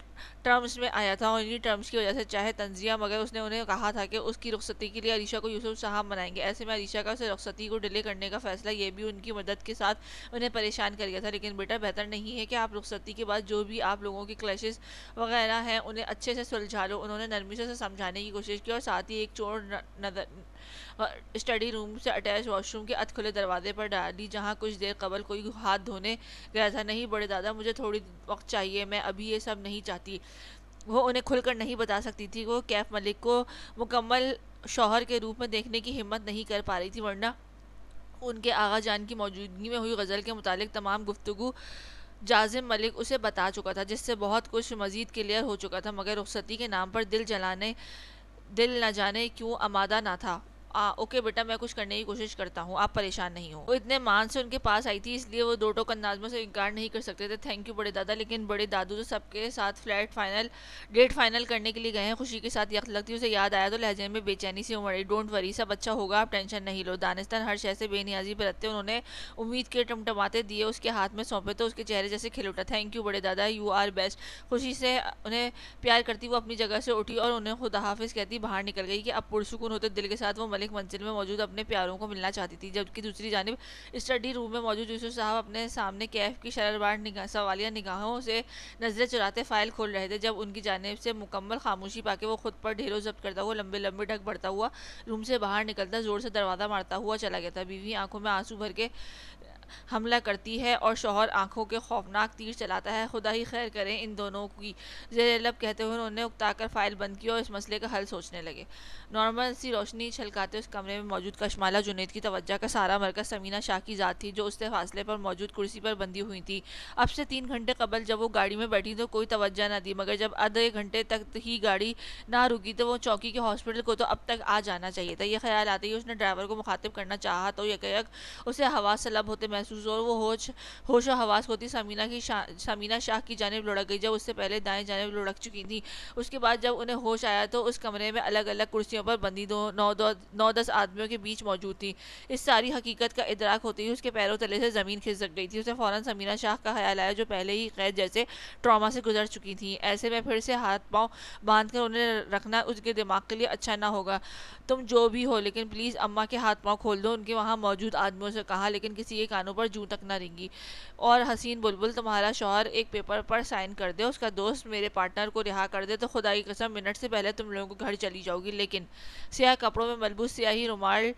ٹرمز میں آیا تھا، اور انہی ٹرمز کی وجہ سے چاہے تنزیہ، مگر اس نے انہیں کہا تھا کہ اس کی رخصتی کے لیے عریشہ کو یوسف صاحب منائیں گے۔ ایسے میں عریشہ کا اسے رخصتی کو ڈیلے کرنے کا فیصلہ یہ بھی ان کی مدد کے ساتھ انہیں پریشان کر گیا تھا۔ لیکن بیٹا بہتر نہیں ہے کہ آپ رخصتی کے بعد جو بھی آپ لوگوں کے کلیشز وغیرہ ہیں انہیں اچھے سے سلجھا لو۔ انہوں نے نرمی سے سمجھانے کی کوشش کی اور ساتھ ہی ایک چور اسٹڈی روم سے اٹیچ واش روم کے ادکھلے دروازے پر ڈالی جہاں کچھ دیر قبل کوئی ہاتھ دھونے گیا تھا۔ نہیں بڑے دادا، مجھے تھوڑی وقت چاہیے، میں ابھی یہ سب نہیں چاہتی۔ وہ انہیں کھل کر نہیں بتا سکتی تھی، وہ کیف ملک کو مکمل شوہر کے روپ میں دیکھنے کی ہمت نہیں کر پا رہی تھی، ورنہ ان کے آغا جان کی موجودگی میں ہوئی غزل کے متعلق تمام گفتگو جازم ملک اسے بتا چکا تھا، جس سے بہت کچھ مزید کلیئر ہو چکا تھا، مگر رخصتی کے نام پر دل نہ جانے کیوں آمادہ نہ تھا۔ اوکے بیٹا، میں کچھ کرنے کی کوشش کرتا ہوں، آپ پریشان نہیں ہو۔ وہ اتنے مان سے ان کے پاس آئی تھی اس لیے وہ دو ٹوک انداز سے انکار نہیں کر سکتے تھے۔ تھینک یو بڑے دادا، لیکن بڑے دادو تو سب کے ساتھ ڈیٹ فائنل کرنے کے لیے گئے ہیں۔ خوشی کے ساتھ یخ لگتی اسے یاد آیا تو لہجے میں بے چینی سے امڑی۔ ڈونٹ وری، سب اچھا ہوگا، آپ ٹینشن نہیں لو۔ دانستان ہر شے سے بے نیازی برتتے انہوں نے امید کے ٹمٹماتے دیے اس کے ہاتھ میں سونپے تو اس کے چہرے جیسے کھل اٹھا۔ تھینک یو بڑے دادا، یو آر بیسٹ۔ خوشی سے انہیں پیار کرتی وہ اپنی جگہ سے اٹھی اور انہیں خدا حافظ کہتی باہر نکل گئی کہ اب پرسکون ہوتے دل کے ساتھ وہ ملک منزل میں موجود اپنے پیاروں کو ملنا چاہتی تھی، جبکہ دوسری جانب اسٹڈی روم میں موجود یوسف صاحب اپنے سامنے کیف کی شرربار سوالیہ نگاہوں سے نظریں چراتے فائل کھول رہے تھے، جب ان کی جانب سے مکمل خاموشی پا کے وہ خود پر ڈھیر و ضبط کرتا ہوا لمبے لمبے ڈھک بڑھتا ہوا روم سے باہر نکلتا زور سے دروازہ مارتا ہوا چلا گیا تھا۔ بیوی آنکھوں میں آنسو بھر کے حملہ کرتی ہے اور شوہر آنکھوں کے خوفناک تیر چلاتا ہے، خدا ہی خیر کرے ان دونوں کی، زیر لب کہتے ہوئے انہوں نے اکتا کر فائل بند کی اور اس مسئلے کا حل سوچنے لگے۔ نارمل سی روشنی چھلکاتے اس کمرے میں موجود کشمالہ جنید کی توجہ کا سارا مرکز سمینہ شاہ کی ذات تھی، جو اس سے فاصلے پر موجود کرسی پر بندھی ہوئی تھی۔ اب سے 3 گھنٹے قبل جب وہ گاڑی میں بیٹھی تو کوئی توجہ نہ دی، مگر جب آدھے گھنٹے تک ہی گاڑی نہ رکی تو وہ چوکی کے ہاسپٹل کو تو اب تک آ جانا چاہیے تھا۔ یہ خیال آتے ہی اس نے ڈرائیور کو مخاطب کرنا چاہا تو یکایک اسے حواس سلب ہوتے محسوس اور وہ ہوش و حواس ہوتی سمینہ شاہ کی جانب لڑک گئی، جب اس سے پہلے دائیں جانب لڑک چکی تھی۔ اس کے بعد جب انہیں ہوش آیا تو اس کمرے میں الگ الگ کرسیوں پر بندھی 9-10 آدمیوں کے بیچ موجود تھی۔ اس ساری حقیقت کا ادراک ہوتے ہی اس کے پیروں تلے سے زمین کھسک گئی تھی۔ اسے فوراً سمینہ شاہ کا خیال آیا جو پہلے ہی قید جیسے ٹراما سے گزر چکی تھیں۔ ایسے میں پھر سے ہاتھ پاؤں باندھ کر انہیں رکھنا اس کے دماغ کے لیے اچھا نہ ہوگا۔ تم جو بھی ہو لیکن پلیز اماں کے ہاتھ پاؤں کھول دو، ان کے وہاں موجود آدمیوں سے کہا، لیکن کسی کے کانوں پر جوں تک نہ رینگی۔ اور حسین بلبل، تمہارا شوہر ایک پیپر پر سائن کر دے، اس کا دوست میرے پارٹنر کو رہا کر دے تو خدا کی قسم منٹ سے پہلے تم لوگوں کو گھر چلی جاؤ گی۔ لیکن سیاہ کپڑوں میں ملبوس سیاہی رومال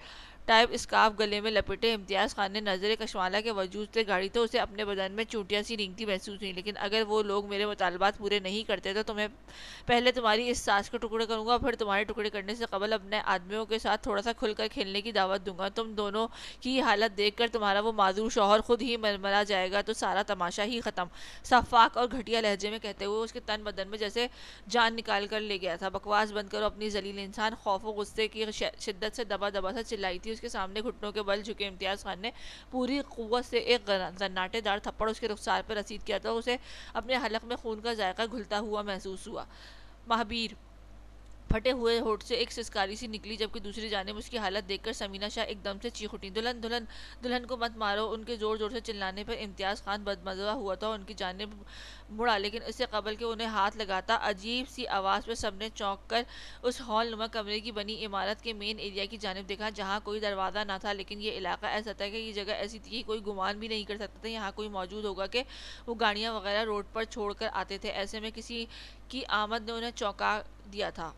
ٹائپ اسکارف گلے میں لپیٹے امتیاز خان نے نظر کشمالہ کے وجود سے گاڑی تو اسے اپنے بدن میں چونٹیاں سی رینگتی محسوس ہوئی۔ لیکن اگر وہ لوگ میرے مطالبات پورے نہیں کرتے تو پہلے تمہاری اس سانس کے ٹکڑے کروں گا، پھر تمہارے ٹکڑے کرنے سے قبل اپنے آدمیوں کے ساتھ تھوڑا سا کھل کر کھیلنے کی دعوت دوں گا۔ تم دونوں کی حالت دیکھ کر تمہارا وہ معذور شوہر خود ہی مرمرا جائے گا تو سارا تماشا ہی ختم۔ صفاق اور گھٹیا لہجے میں کہتے ہوئے اس کے تن بدن میں جیسے جان نکال کر لے گیا تھا۔ بکواس بند کرو اپنی ذلیل انسان، خوف و غصے کی شدت سے دبا دبا سا چلائی تھی اس کے سامنے گھٹنوں کے بل جھکے امتیاز خان نے پوری قوت سے ایک زناٹے دار تھپڑ اس کے رخسار پر رسید کیا تھا. اسے اپنے حلق میں خون کا ذائقہ گھلتا ہوا محسوس ہوا. مہابیر پھٹے ہوئے ہونٹ سے ایک سسکاری سی نکلی، جبکہ دوسری جانب اس کی حالت دیکھ کر سمینہ شاہ ایک دم سے چیخ اٹھی. دلہن دلہن دلہن کو مت مارو. ان کے زور زور سے چلانے پر امتیاز خان بدمزہ ہوا تھا اور ان کی جانب مڑا، لیکن اس سے قبل کہ انہیں ہاتھ لگاتا عجیب سی آواز پہ سب نے چونک کر اس ہال نما کمرے کی بنی عمارت کے مین ایریا کی جانب دیکھا، جہاں کوئی دروازہ نہ تھا. لیکن یہ علاقہ ایسا تھا کہ یہ جگہ ایسی تھی کہ کوئی گمان بھی نہیں کر سکتا تھا یہاں کوئی موجود ہوگا کہ وہ گاڑیاں وغیرہ روڈ پر چھوڑ کر آتے تھے. ایسے میں کسی کی آمد نے انہیں چونکا دیا تھا.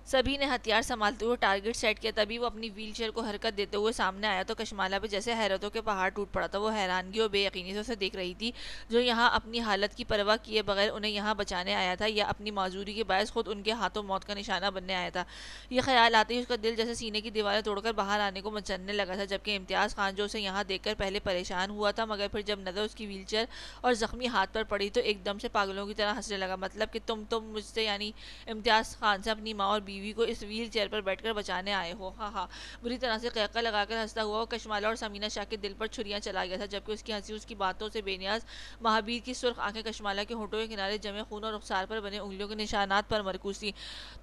سبھی نے ہتھیار سنبھالتے ہوئے ٹارگٹ سیٹ کیا. تبھی وہ اپنی ویل چیئر کو حرکت دیتے ہوئے سامنے آیا تو کشمالہ پہ جیسے حیرتوں کے پہاڑ ٹوٹ پڑا تھا. وہ حیرانگی اور بے یقینی سے اسے دیکھ رہی تھی جو یہاں اپنی حالت کی پرواہ کیے بغیر انہیں یہاں بچانے آیا تھا، یا اپنی معذوری کے باعث خود ان کے ہاتھوں موت کا نشانہ بننے آیا تھا. یہ خیال آتے ہی اس کا دل جیسے سینے کی دیواریں توڑ کر باہر آنے کو مچلنے لگا تھا. جبکہ امتیاز خان جو اسے یہاں دیکھ کر پہلے پریشان ہوا تھا، مگر پھر جب نظر اس کی ویل چیئر اور زخمی ہاتھ پر پڑی تو ایک دم سے پاگلوں کی طرح ہنسنے لگا. مطلب کہ تم مجھ سے یعنی امتیاز خان سے اپنی ماں اور بیوی کو اس ویل چیئر پر بیٹھ کر بچانے آئے ہو؟ ہاں ہاں. بری طرح سے قہقہ لگا کر ہنستا ہوا وہ کشمالہ اور سمینہ شاہ کے دل پر چھریاں چلا گیا تھا. جبکہ اس کی ہنسی اس کی باتوں سے بے نیاز مہابیر کی سرخ آنکھیں کشمالہ کے ہونٹوں کے کنارے جمے خون اور رخسار پر بنے انگلیوں کے نشانات پر مرکوز تھی.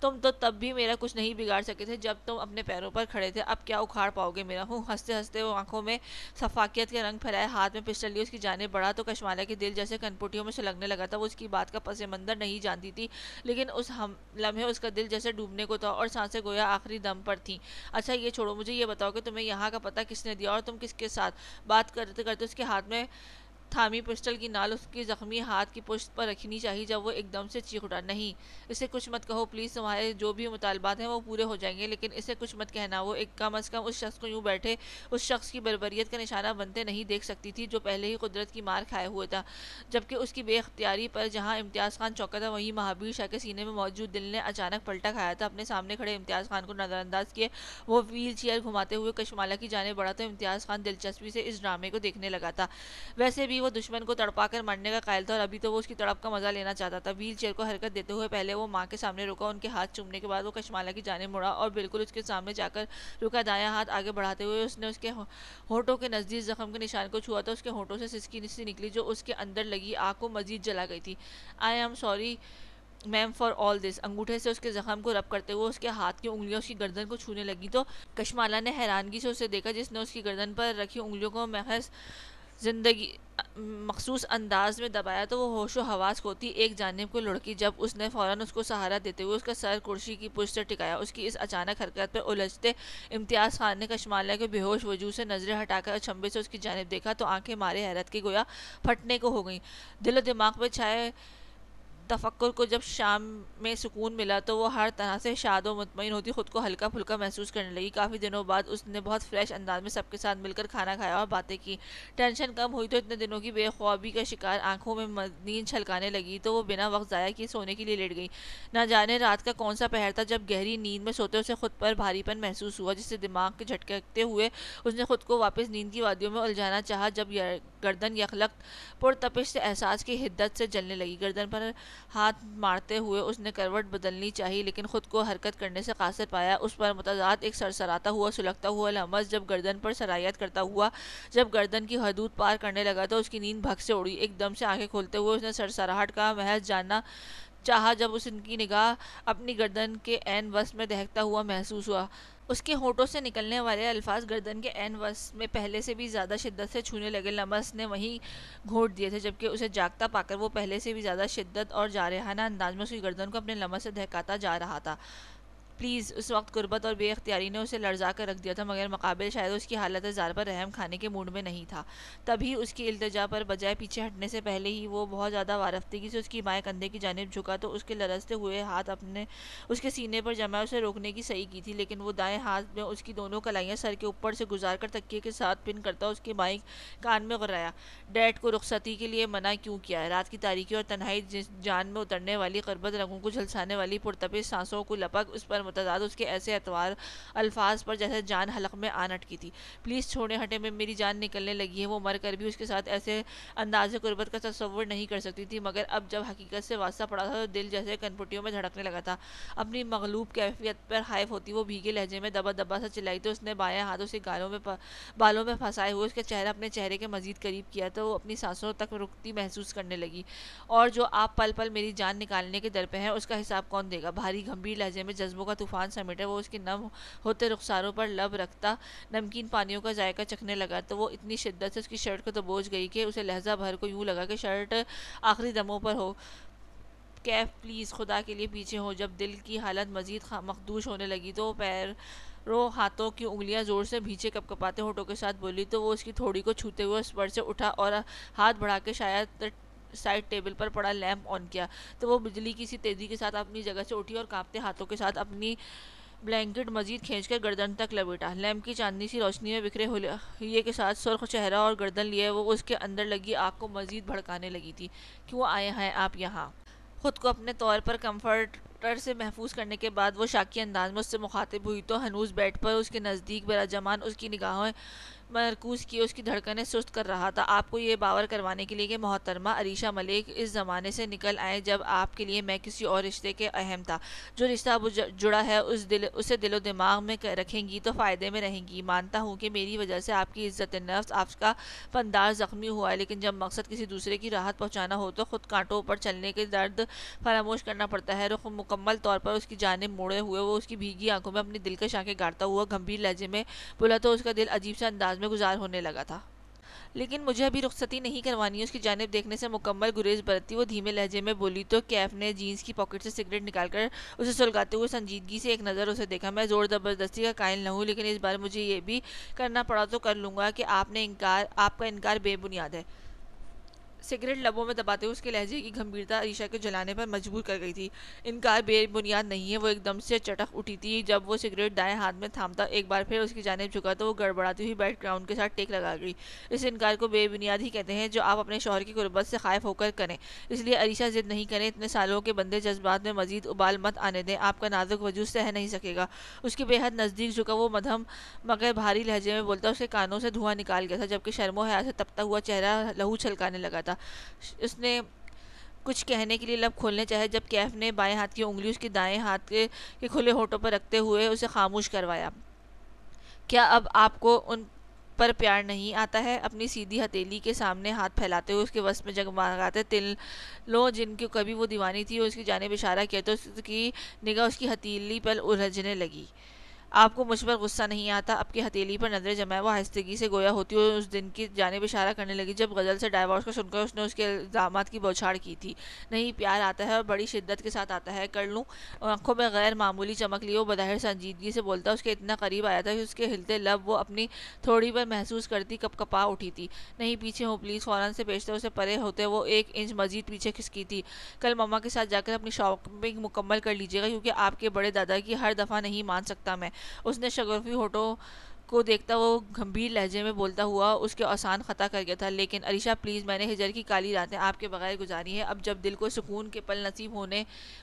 تم تو تب بھی میرا کچھ نہیں بگاڑ سکے تھے جب تم اپنے پیروں پر کھڑے تھے، اب کیا اکھاڑ پاؤ گے میرا؟ ہوں. ہنستے ہنستے وہ آنکھوں میں سفاکیت کے رنگ پھیلائے ہاتھ میں پسٹل لیے اس کی جانب بڑھا تو کشمالہ کے دل جیسے کنپٹیوں میں سلگنے لگا تھا. وہ اس کی بات کا پس منظر نہیں جانتی تھی، لیکن اس لمحے اس کا دل جیسے ڈوبنے کو تھا اور سانسیں گویا آخری دم پر تھیں. اچھا یہ چھوڑو، مجھے یہ بتاؤ کہ تمہیں یہاں کا پتہ کس نے دیا اور تم کس کے ساتھ بات کرتے کرتے اس کے ہاتھ میں تھامی پسٹل کی نال اس کی زخمی ہاتھ کی پشت پر رکھنی چاہیے جب وہ ایک دم سے چیخ اٹھا. نہیں، اسے کچھ مت کہو پلیز. تمہارے جو بھی مطالبات ہیں وہ پورے ہو جائیں گے، لیکن اسے کچھ مت کہنا. وہ ایک کم از کم اس شخص کو یوں بیٹھے اس شخص کی بربریت کا نشانہ بنتے نہیں دیکھ سکتی تھی جو پہلے ہی قدرت کی مار کھائے ہوئے تھا. جبکہ اس کی بے اختیاری پر جہاں امتیاز خان چونکا تھا، وہیں مہابیر شاہ کے سینے میں موجود دل نے اچانک پلٹا کھایا تھا. اپنے سامنے کھڑے امتیاز خان کو نظر انداز کیے وہ ویل چیئر گھماتے ہوئے کشمالہ کی جانب بڑھا تو امتیاز خان دلچسپی سے اس ڈرامے کو دیکھنے لگا تھا. ویسے بھی وہ دشمن کو تڑپا کر مارنے کا قائل تھا اور ابھی تو وہ اس کی تڑپ کا مزہ لینا چاہتا تھا. ویل چیئر کو حرکت دیتے ہوئے پہلے وہ ماں کے سامنے رکا، ان کے ہاتھ چومنے کے بعد وہ کشمالہ کی جانب مڑا اور بالکل اس کے سامنے جا کر رکا. دایاں ہاتھ آگے بڑھاتے ہوئے اس نے اس کے ہونٹوں کے نزدیک زخم کے نشان کو چھوا تو اس کے ہونٹوں سے سسکی سی نکلی جو اس کے اندر لگی آگ کو مزید جلا گئی تھی. I am sorry ma'am for all this. انگوٹھے سے اس کے زخم کو رب کرتے ہوئے اس کے ہاتھ کی انگلیاں اس کی گردن کو چھونے لگی تو کشمالہ نے حیرانگی سے اسے دیکھا جس نے اس کی گردن پر رکھی انگلیوں کو محض زندگی مخصوص انداز میں دبایا تو وہ ہوش و حواس کھوتی ایک جانب کو لڑکی. جب اس نے فوراً اس کو سہارا دیتے ہوئے اس کا سر کرسی کی پشت سے ٹکایا. اس کی اس اچانک حرکت پر الجھتے امتیاز خان نے کشمالہ کے بے ہوش وجود سے نظریں ہٹا کر اچنبھے سے اس کی جانب دیکھا تو آنکھیں مارے حیرت کے گویا پھٹنے کو ہو گئیں. دل و دماغ پہ چھائے تفکر کو جب شام میں سکون ملا تو وہ ہر طرح سے شاد و مطمئن ہوتی خود کو ہلکا پھلکا محسوس کرنے لگی. کافی دنوں بعد اس نے بہت فریش انداز میں سب کے ساتھ مل کر کھانا کھایا اور باتیں کی. ٹینشن کم ہوئی تو اتنے دنوں کی بے خوابی کا شکار آنکھوں میں نیند چھلکانے لگی تو وہ بنا وقت ضائع کیے سونے کے لیے لیٹ گئی. نہ جانے رات کا کون سا پہر تھا جب گہری نیند میں سوتے اسے خود پر بھاری پن محسوس ہوا جس سے دماغ کے جھٹکتے ہوئے اس نے خود کو واپس نیند کی وادیوں میں الجھانا چاہا. جب گردن یخلق پرتپش سے احساس کی حدت سے جلنے لگی. گردن پر ہاتھ مارتے ہوئے اس نے کروٹ بدلنی چاہی لیکن خود کو حرکت کرنے سے قاصر پایا. اس پر متضاد ایک سرسراتا ہوا سلگتا ہوا لمس جب گردن پر سرایت کرتا ہوا جب گردن کی حدود پار کرنے لگا تو اس کی نیند بھگ سے اڑی. ایک دم سے آنکھیں کھولتے ہوئے اس نے سرسراہٹ کا محض جاننا چاہا جب اس کی نگاہ اپنی گردن کے عین وسط میں دہکتا ہوا محسوس ہوا. اس کے ہونٹوں سے نکلنے والے الفاظ گردن کے عین وسط میں پہلے سے بھی زیادہ شدت سے چھونے لگے. لمس نے وہیں گھونٹ دیے تھے جبکہ اسے جاگتا پا کر وہ پہلے سے بھی زیادہ شدت اور جارحانہ انداز میں اس کی گردن کو اپنے لمس سے دہکاتا جا رہا تھا. پلیز. اس وقت قربت اور بے اختیاری نے اسے لرزا کر رکھ دیا تھا مگر مقابل شاید اس کی حالت زار پر رحم کھانے کے موڈ میں نہیں تھا. تبھی اس کی التجا پر بجائے پیچھے ہٹنے سے پہلے ہی وہ بہت زیادہ وارفتگی سے اس کی بائیں کندھے کی جانب جھکا تو اس کے لرزتے ہوئے ہاتھ اپنے اس کے سینے پر جمع اسے روکنے کی صحیح کی تھی لیکن وہ دائیں ہاتھ میں اس کی دونوں کلائیاں سر کے اوپر سے گزار کر تکیے کے ساتھ پن کرتا اس کے بائیں کان میں غرایا. ڈیڈ کو رخصتی کے لیے منع کیوں کیا ہے؟ رات کی تاریکی اور تنہائی جان میں اترنے والی قربت رنگوں کو جھلسانے والی پرتپش سانسوں کو لپک اس پر متضاد اس کے ایسے اطوار الفاظ پر جیسے جان حلق میں آن اٹکی تھی۔ پلیز چھوڑیں، ہٹیں، میں میری جان نکلنے لگی ہے۔ وہ مر کر بھی اس کے ساتھ ایسے انداز قربت کا تصور نہیں کر سکتی تھی، مگر اب جب حقیقت سے واسطہ پڑا تھا تو دل جیسے کنپٹیوں میں دھڑکنے لگا تھا۔ اپنی مغلوب کیفیت پر خائف ہوتی وہ بھیگے لہجے میں دبا دبا سا چلائی تو اس نے بایاں ہاتھ اسے بالوں میں پھنسائے ہوئے اس کا چہرہ اپنے چہرے کے مزید قریب کیا تو وہ اپنی سانسوں تک رکتی محسوس کرنے لگی۔ اور جو آپ پل پل میری جان نکالنے کے در پہ ہیں اس کا حساب کون دے گا؟ بھاری گھمبیر لہجے میں جذبوں کا طوفان سمیٹے وہ اس کے نم ہوتے رخساروں پر لب رکھتا نمکین پانیوں کا ذائقہ چکھنے لگا تو وہ اتنی شدت سے اس کی شرٹ کو دبوچ گئی کہ اسے لہجہ بھر کو یوں لگا کہ شرٹ آخری دموں پر ہو۔ کیف پلیز خدا کے لیے پیچھے ہو۔ جب دل کی حالت مزید مخدوش ہونے لگی تو پیروں ہاتھوں کی انگلیاں زور سے بھیچے کپ کپاتے ہونٹوں کے ساتھ بولی تو وہ اس کی تھوڑی کو چھوتے ہوئے اس پر سے اٹھا اور ہاتھ بڑھا کے شاید سائڈ ٹیبل پر پڑا لیمپ آن کیا تو وہ بجلی کی سی تیزی کے ساتھ اپنی جگہ سے اٹھی اور کانپتے ہاتھوں کے ساتھ اپنی بلینکٹ مزید کھینچ کر گردن تک لپیٹا۔ لیمپ کی چاندنی سی روشنی میں بکھرے ہوئے کے ساتھ سرخ چہرہ اور گردن لیے وہ اس کے اندر لگی آگ کو مزید بھڑکانے لگی تھی۔ کیوں آئے ہیں آپ یہاں؟ خود کو اپنے طور پر کمفرٹر سے محفوظ کرنے کے بعد وہ شاکی انداز میں اس سے مخاطب ہوئی تو ہنوز بیڈ پر اس کے نزدیک براجمان اس کی نگاہیں مرکوز کیے اس کی دھڑکنیں سست کر رہا تھا۔ آپ کو یہ باور کروانے کے لیے کہ محترمہ عریشہ ملک اس زمانے سے نکل آئیں جب آپ کے لیے میں کسی اور رشتے کے اہم تھا۔ جو رشتہ اب جڑا ہے اسے دل و دماغ میں رکھیں گی تو فائدے میں رہیں گی۔ مانتا ہوں کہ میری وجہ سے آپ کی عزت نفس آپ کا پندار زخمی ہوا ہے، لیکن جب مقصد کسی دوسرے کی راحت پہنچانا ہو تو خود کانٹوں پر چلنے کے درد فراموش کرنا پڑتا ہے۔ رخ مکمل طور پر اس کی جانب موڑے ہوئے وہ اس کی بھیگی آنکھوں میں اپنی دلکش آنکھیں گاڑتا ہوا گمبھیر لہجے میں بولا تو اس کا دل عجیب سے انداز میں گزار ہونے لگا تھا۔ لیکن مجھے ابھی رخصتی نہیں کروانی ہے۔ اس کی جانب دیکھنے سے مکمل گریز برتتی وہ دھیمے لہجے میں بولی تو کیف نے جینس کی پاکٹ سے سگریٹ نکال کر اسے سلگاتے ہوئے سنجیدگی سے ایک نظر اسے دیکھا۔ میں زور زبردستی کا قائل نہ ہوں، لیکن اس بار مجھے یہ بھی کرنا پڑا تو کر لوں گا کہ آپ کا انکار بے بنیاد ہے۔ سگریٹ لبوں میں دباتے ہوئے اس کے لہجے کی گمبھیرتا عریشہ کے جلانے پر مجبور کر گئی تھی۔ انکار بے بنیاد نہیں ہے۔ وہ ایک دم سے چٹک اٹھی تھی جب وہ سگریٹ دائیں ہاتھ میں تھامتا ایک بار پھر اس کی جانب جھکا تو وہ گڑبڑاتی ہوئی بیک گراؤنڈ کے ساتھ ٹیک لگا گئی۔ اس انکار کو بے بنیاد ہی کہتے ہیں جو آپ اپنے شوہر کی قربت سے خائف ہو کر کریں، اس لیے عریشہ ضد نہیں کریں۔ اتنے سالوں کے بندے جذبات میں مزید ابال مت آنے دیں، آپ کا نازک وجود سہ نہیں سکے گا۔ اس کے بے حد نزدیک جھکا وہ مدھم مگر بھاری لہجے میں بولتا اس کے کانوں سے دھواں نکال گیا تھا جبکہ شرم و حیا سے تپتا ہوا چہرہ لہو چھلکانے لگا تھا۔ اس نے کچھ کہنے کے لیے لب کھولنے چاہے جب کیف نے بائیں ہاتھ کی انگلی اس کے دائیں ہاتھ کے کھلے ہونٹوں پر رکھتے ہوئے اسے خاموش کروایا۔ کیا اب آپ کو ان پر پیار نہیں آتا ہے؟ اپنی سیدھی ہتھیلی کے سامنے ہاتھ پھیلاتے ہوئے اس کے وسط میں جگمگاتے تلوں جن کی کبھی وہ دیوانی تھی اس کی جانب اشارہ کیا تو اس کی نگاہ اس کی ہتھیلی پر الجھنے لگی۔ آپ کو مجھ پر غصہ نہیں آتا؟ اب کی ہتھیلی پر نظریں جمائے وہ آہستگی سے گویا ہوتی ہوئی اس دن کی جانب اشارہ کرنے لگی جب غزل سے ڈائیورس کو سن کر اس نے اس کے الزامات کی بوچھاڑ کی تھی۔ نہیں، پیار آتا ہے اور بڑی شدت کے ساتھ آتا ہے، کر لوں؟ آنکھوں میں غیر معمولی چمک لیے وہ بظاہر سنجیدگی سے بولتا اس کے اتنا قریب آیا تھا کہ اس کے ہلتے لب وہ اپنی تھوڑی پر محسوس کرتی کپ کپا اٹھی تھی۔ نہیں، پیچھے ہو پلیز، فوراً سے پیشتے اسے پرے ہوتے وہ ایک انچ مزید پیچھے کھسکی تھی۔ کل مما کے ساتھ جا کر اپنی شاپنگ مکمل کر لیجیے گا کیونکہ آپ کے بڑے دادا کی ہر دفعہ نہیں مان سکتا میں۔ اس نے شگفی ہونٹوں کو دیکھتا وہ گمبھیر لہجے میں بولتا ہوا اس کے آسان خطا کر گیا تھا۔ لیکن عریشہ پلیز، میں نے ہجر کی کالی راتیں آپ کے بغیر گزاری ہیں، اب جب دل کو سکون کے پل نصیب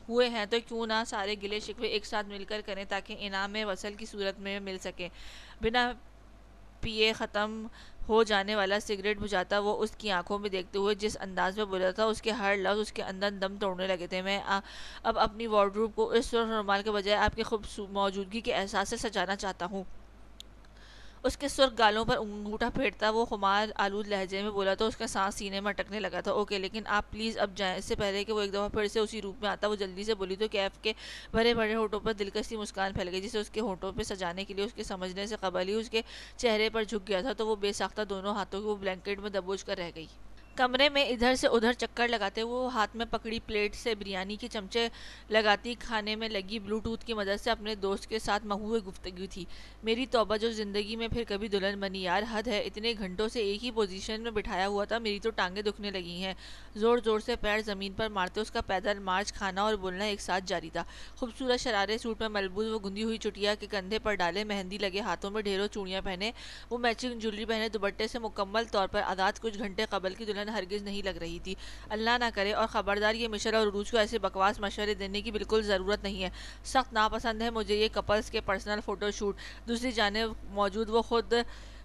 ہوئے ہیں تو کیوں نہ سارے گلے شکوے ایک ساتھ مل کر کریں تاکہ انعام وصل کی صورت میں مل سکیں۔ بنا پیے ختم ہو جانے والا سگریٹ بجھاتا وہ اس کی آنکھوں میں دیکھتے ہوئے جس انداز میں بولا تھا اس کے ہر لفظ اس کے اندر دم توڑنے لگے تھے۔ میں اب اپنی وارڈروب کو اس سرخ رومال کے بجائے آپ کی موجودگی کے احساس سے سجانا چاہتا ہوں۔ اس کے سرخ گالوں پر انگوٹھا پھیرتا وہ خمار آلود لہجے میں بولا تو اس کا سانس سینے میں اٹکنے لگا تھا۔ اوکے، لیکن آپ پلیز اب جائیں۔ اس سے پہلے کہ وہ ایک دفعہ پھر سے اسی روپ میں آتا وہ جلدی سے بولی تو کیف کے بھرے بھرے ہونٹوں پر دلکش سی مسکان پھیل گئی جسے اس کے ہونٹوں پہ سجانے کے لیے اس کے سمجھنے سے قبل ہی اس کے چہرے پر جھک گیا تھا تو وہ بے ساختہ دونوں ہاتھوں کو بلینکٹ میں دبوچ کر رہ گئی۔ کمرے میں ادھر سے ادھر چکر لگاتے وہ ہاتھ میں پکڑی پلیٹ سے بریانی کے چمچے لگاتی کھانے میں لگی بلوٹوتھ کی مدد سے اپنے دوست کے ساتھ محو گفتگو تھی۔ میری توبہ جو زندگی میں پھر کبھی دلہن بنی یار، حد ہے، اتنے گھنٹوں سے ایک ہی پوزیشن میں بٹھایا ہوا تھا، میری تو ٹانگیں دکھنے لگی ہیں۔ زور زور سے پیر زمین پر مارتے اس کا پیدل مارچ کھانا اور بولنا ایک ساتھ جاری تھا۔ خوبصورت شرارے سوٹ میں ملبوس وہ گندی ہوئی چٹیا کے کندھے پر ڈالے مہندی لگے ہاتھوں میں ڈھیروں چوڑیاں پہنے وہ میچنگ جویلری پہنے دوپٹے سے مکمل طور پر آزاد کچھ گھنٹے قبل کی دلہن مطمئن ہرگز نہیں لگ رہی تھی۔ اللہ نہ کرے، اور خبردار، یہ مشر اور عروج کو ایسے بکواس مشورے دینے کی بالکل ضرورت نہیں ہے۔ سخت ناپسند ہے مجھے یہ کپلز کے پرسنل فوٹو شوٹ۔ دوسری جانب موجود وہ خود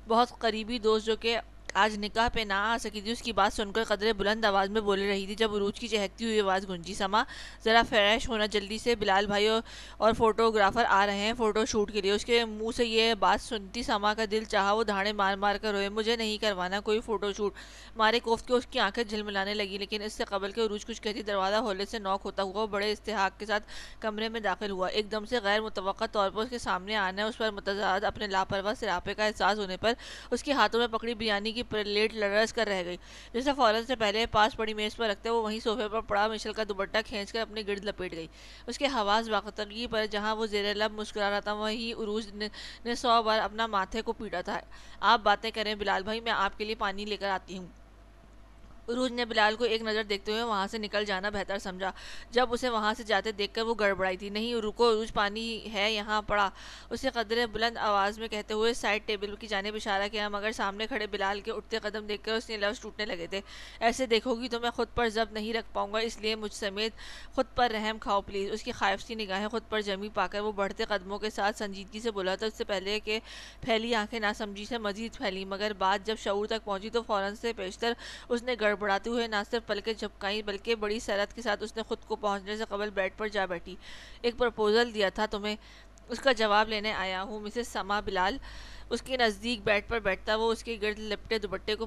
بہت قریبی دوست جو کہ آج نکاح پہ نہ آ سکی تھی، اس کی بات سن کر قدرے بلند آواز میں بول رہی تھی جب عروج کی چہکتی ہوئی آواز گونجی، سما ذرا فریش ہونا جلدی سے، بلال بھائی اور فوٹوگرافر آ رہے ہیں فوٹو شوٹ کے لیے۔ اس کے منہ سے یہ بات سنتی سما کا دل چاہا وہ دھاڑے مار مار کر روئے۔ مجھے نہیں کروانا کوئی فوٹو شوٹ، مارے کوفت کے اس کی آنکھیں جھلملانے لگی، لیکن اس سے قبل کہ عروج کچھ کہتی دروازہ ہولے سے نوک ہوتا ہوا وہ بڑے استحقاق کے ساتھ کمرے میں داخل ہوا۔ ایک دم سے غیر متوقع طور پر اس کے سامنے آنا، اس پر متضاد اپنے لاپرواہ سراپے کا احساس ہونے پر اس کے ہاتھوں میں پکڑی بریانی کی پلیٹ لرز کر رہ گئی، جسے فوراً سے پہلے پاس پڑی میز پر رکھتے وہ وہیں صوفے پر پڑا مشل کا دوپٹہ کھینچ کر اپنے گرد لپیٹ گئی۔ اس کے حواس باختگی پر جہاں وہ زیر لب مسکرا رہا تھا، وہیں عروج نے 100 بار اپنا ماتھے کو پیٹا تھا۔ آپ باتیں کریں بلال بھائی، میں آپ کے لیے پانی لے کر آتی ہوں۔ عروج نے بلال کو ایک نظر دیکھتے ہوئے وہاں سے نکل جانا بہتر سمجھا۔ جب اسے وہاں سے جاتے دیکھ کر وہ گڑبڑائی تھی۔ نہیں رکو عروج، پانی ہے یہاں پڑا، اسے قدرے بلند آواز میں کہتے ہوئے سائڈ ٹیبل کی جانب اشارہ کیا، مگر سامنے کھڑے بلال کے اٹھتے قدم دیکھ کر اس کے لفظ ٹوٹنے لگے تھے۔ ایسے دیکھو گی تو میں خود پر ضبط نہیں رکھ پاؤں گا، اس لیے مجھ سمیت خود پر رحم کھاؤ پلیز۔ اس کی خائف سی نگاہیں خود پر جمی پا کر وہ بڑھتے قدموں کے ساتھ سنجیدگی سے بولا تھا، اس سے پہلے کہ پھیلی آنکھیں ناسمجھی سے مزید پھیلی، مگر بات جب شعور تک پہنچی تو فوراً سے پیشتر اس نے گڑبڑاتے ہوئے نہ صرف پلکیں جھپکائیں بلکہ بڑی سرعت کے ساتھ اس نے خود کو پہنچنے سے قبل بیڈ پر جا بیٹھی۔ ایک پرپوزل دیا تھا تمہیں، اس کا جواب لینے آیا ہوں مسز سما۔ بلال اس کے نزدیک بیڈ پر بیٹھتا وہ اس کے گرد لپٹے دوپٹے کو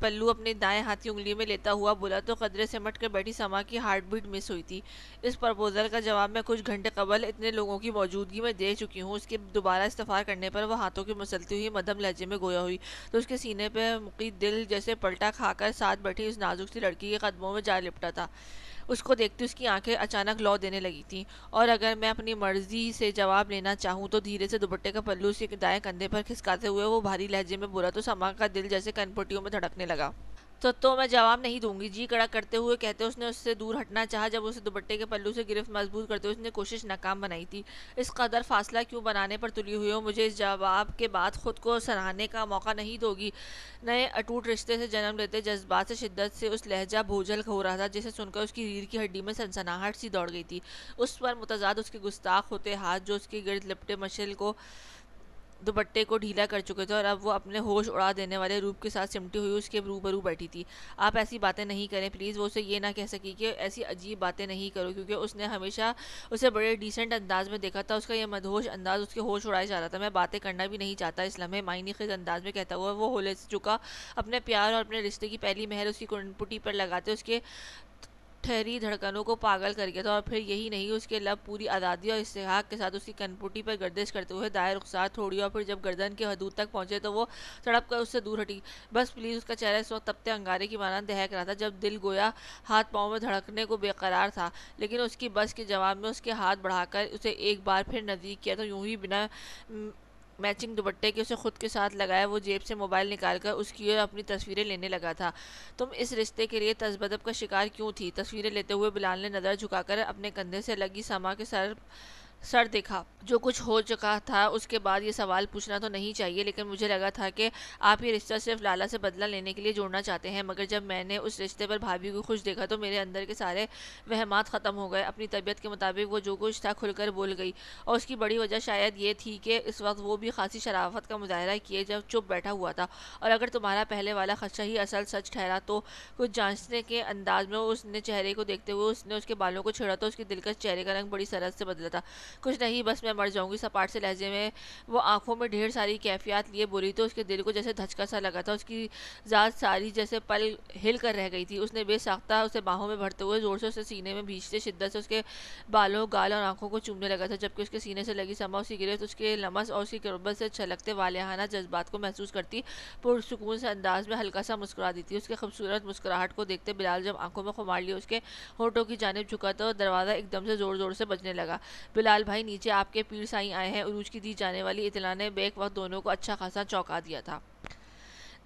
پلو اپنی دائیں ہاتھی انگلی میں لیتا ہوا بولا تو قدرے سمٹ کر بیٹھی سما کی ہارٹ بیٹ مس ہوئی تھی۔ اس پرپوزل کا جواب میں کچھ گھنٹے قبل اتنے لوگوں کی موجودگی میں دے چکی ہوں۔ اس کے دوبارہ استفسار کرنے پر وہ ہاتھوں کی مسلتی ہوئی مدھم لہجے میں گویا ہوئی تو اس کے سینے پہ مقید دل جیسے پلٹا کھا کر ساتھ بیٹھی اس نازک سی لڑکی کے قدموں میں جا لپٹا تھا۔ اس کو دیکھتے اس کی آنکھیں اچانک لو دینے لگی تھیں، اور اگر میں اپنی مرضی سے جواب لینا چاہوں تو دھیرے سے دوپٹے کا پلو اس کے دائیں کندھے پر کھسکاتے ہوئے وہ بھاری لہجے میں بولا تو سما کا دل جیسے کنپٹیوں میں دھڑکنے لگا۔ تو میں جواب نہیں دوں گی، جی کڑا کرتے ہوئے کہتے اس نے اس سے دور ہٹنا چاہا جب اسے دوپٹے کے پلو سے گرفت مضبوط کرتے ہوئے اس نے کوشش ناکام بنائی تھی۔ اس قدر فاصلہ کیوں بنانے پر تلی ہوئی ہو، مجھے اس جواب کے بعد خود کو سراہنے کا موقع نہیں دو گی؟ نئے اٹوٹ رشتے سے جنم لیتے جذبات سے شدت سے اس لہجہ بھوجل ہو رہا تھا جسے سن کر اس کی ریڑھ کی ہڈی میں سنسناہٹ سی دوڑ گئی تھی۔ اس پر متضاد اس کے گستاخ ہوتے ہاتھ جو اس کے گرد لپٹے مشل کو دوپٹے کو ڈھیلا کر چکے تھے، اور اب وہ اپنے ہوش اڑا دینے والے روپ کے ساتھ سمٹی ہوئی اس کے روبرو بیٹھی تھی۔ آپ ایسی باتیں نہیں کریں پلیز۔ وہ اسے یہ نہ کہہ سکی کہ ایسی عجیب باتیں نہیں کرو، کیونکہ اس نے ہمیشہ اسے بڑے ڈیسنٹ انداز میں دیکھا تھا۔ اس کا یہ مدہوش انداز اس کے ہوش اڑائے جا رہا تھا۔ میں باتیں کرنا بھی نہیں چاہتا، اس لمحے معنی خیز انداز میں کہتا ہوا وہ ہولے سے چکا اپنے پیار اور اپنے رشتے کی پہلی مہر اس کی کنپٹی پر لگاتے اس کے ٹھہری دھڑکنوں کو پاگل کر گیا تھا، اور پھر یہی نہیں، اس کے لب پوری آزادی اور استحقاق کے ساتھ اس کی کنپٹی پر گردش کرتے ہوئے دائیں رخسار تھوڑی، اور پھر جب گردن کے حدود تک پہنچے تو وہ تڑپ کر اس سے دور ہٹی۔ بس پلیز۔ اس کا چہرہ اس وقت تپتے انگارے کی مانند دہک رہا تھا، جب دل گویا ہاتھ پاؤں میں دھڑکنے کو بے قرار تھا، لیکن اس کی بس کے جواب میں اس کے ہاتھ بڑھا کر اسے ایک بار پھر نزدیک کیا تو یوں ہی بنا میچنگ دوپٹے کے اسے خود کے ساتھ لگایا وہ جیب سے موبائل نکال کر اس کی اور اپنی تصویریں لینے لگا تھا۔ تم اس رشتے کے لیے تذبذب کا شکار کیوں تھی؟ تصویریں لیتے ہوئے بلال نے نظر جھکا کر اپنے کندھے سے لگی سما کے سر دیکھا۔ جو کچھ ہو چکا تھا اس کے بعد یہ سوال پوچھنا تو نہیں چاہیے، لیکن مجھے لگا تھا کہ آپ یہ رشتہ صرف لالا سے بدلہ لینے کے لیے جوڑنا چاہتے ہیں، مگر جب میں نے اس رشتے پر بھابھی کو خوش دیکھا تو میرے اندر کے سارے وہمات ختم ہو گئے۔ اپنی طبیعت کے مطابق وہ جو کچھ تھا کھل کر بول گئی، اور اس کی بڑی وجہ شاید یہ تھی کہ اس وقت وہ بھی خاصی شرافت کا مظاہرہ کیے جب چپ بیٹھا ہوا تھا، اور اگر تمہارا پہلے والا خدشہ ہی اصل سچ ٹھہرا تو کچھ جانچنے کے انداز میں اس نے چہرے کو دیکھتے ہوئے اس نے اس کے بالوں کو چھیڑا تو اس کے دلکش چہرے کا رنگ بڑی سرعت سے بدلا تھا۔ کچھ نہیں، بس میں مر جاؤں گی، سپاٹ سے لہجے میں وہ آنکھوں میں ڈھیر ساری کیفیات لیے بولی تو اس کے دل کو جیسے دھچکا سا لگا تھا۔ اس کی ذات ساری جیسے پل ہل کر رہ گئی تھی۔ اس نے بے ساختہ اسے باہوں میں بھرتے ہوئے زور سے اسے سینے میں بھینچتے شدت سے اس کے بالوں، گال اور آنکھوں کو چومنے لگا تھا، جبکہ اس کے سینے سے لگی سما اسی گرفت اس کے لمس اور اس کی قربت سے چھلکتے والہانہ جذبات کو محسوس کرتی پرسکون سے انداز میں ہلکا سا مسکرا دی تھی۔ اس کے خوبصورت مسکراہٹ کو دیکھتے بلال جب آنکھوں میں خمار لیے اس کے ہونٹوں کی جانب جھکا تو دروازہ ایک دم سے زور زور سے بجنے لگا۔ بلال بھائی نیچے آپ کے پیر سائیں آئے ہیں۔ عروج کی دی جانے والی اطلاع نے بیک وقت دونوں کو اچھا خاصا چونکا دیا تھا۔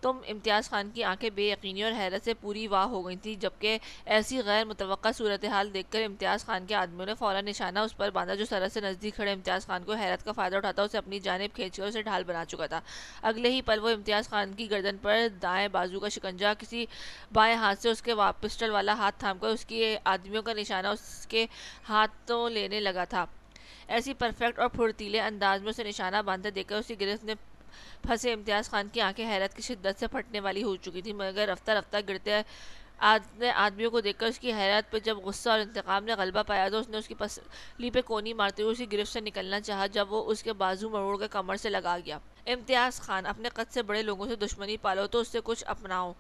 تم امتیاز خان کی آنکھیں بے یقینی اور حیرت سے پوری واہ ہو گئی تھیں، جبکہ ایسی غیر متوقع صورتحال دیکھ کر امتیاز خان کے آدمیوں نے فوراً نشانہ اس پر باندھا جو سرحد سے نزدیک کھڑے امتیاز خان کو حیرت کا فائدہ اٹھاتا اسے اپنی جانب کھینچ کر اسے ڈھال بنا چکا تھا۔ اگلے ہی پل وہ امتیاز خان کی گردن پر دائیں بازو کا شکنجہ کسی بائیں ہاتھ سے اس کے پسٹل والا ہاتھ تھام کر اس کی آدمیوں کا نشانہ اس کے ہاتھوں لینے لگا تھا۔ ایسی پرفیکٹ اور پھرتیلے انداز میں اسے نشانہ باندھتے دیکھ کر اسی گرفت میں پھنسے امتیاز خان کی آنکھیں حیرت کی شدت سے پھٹنے والی ہو چکی تھی، مگر رفتہ رفتہ گرتے آدمیوں کو دیکھ کر اس کی حیرت پہ جب غصہ اور انتقام نے غلبہ پایا تو اس نے اس کی پسلی پہ کونی مارتے ہوئے اسی گرفت سے نکلنا چاہا جب وہ اس کے بازو مروڑ کر کمر سے لگا گیا۔ امتیاز خان، اپنے قد سے بڑے لوگوں سے دشمنی پالو تو اس سے کچھ اپناؤ،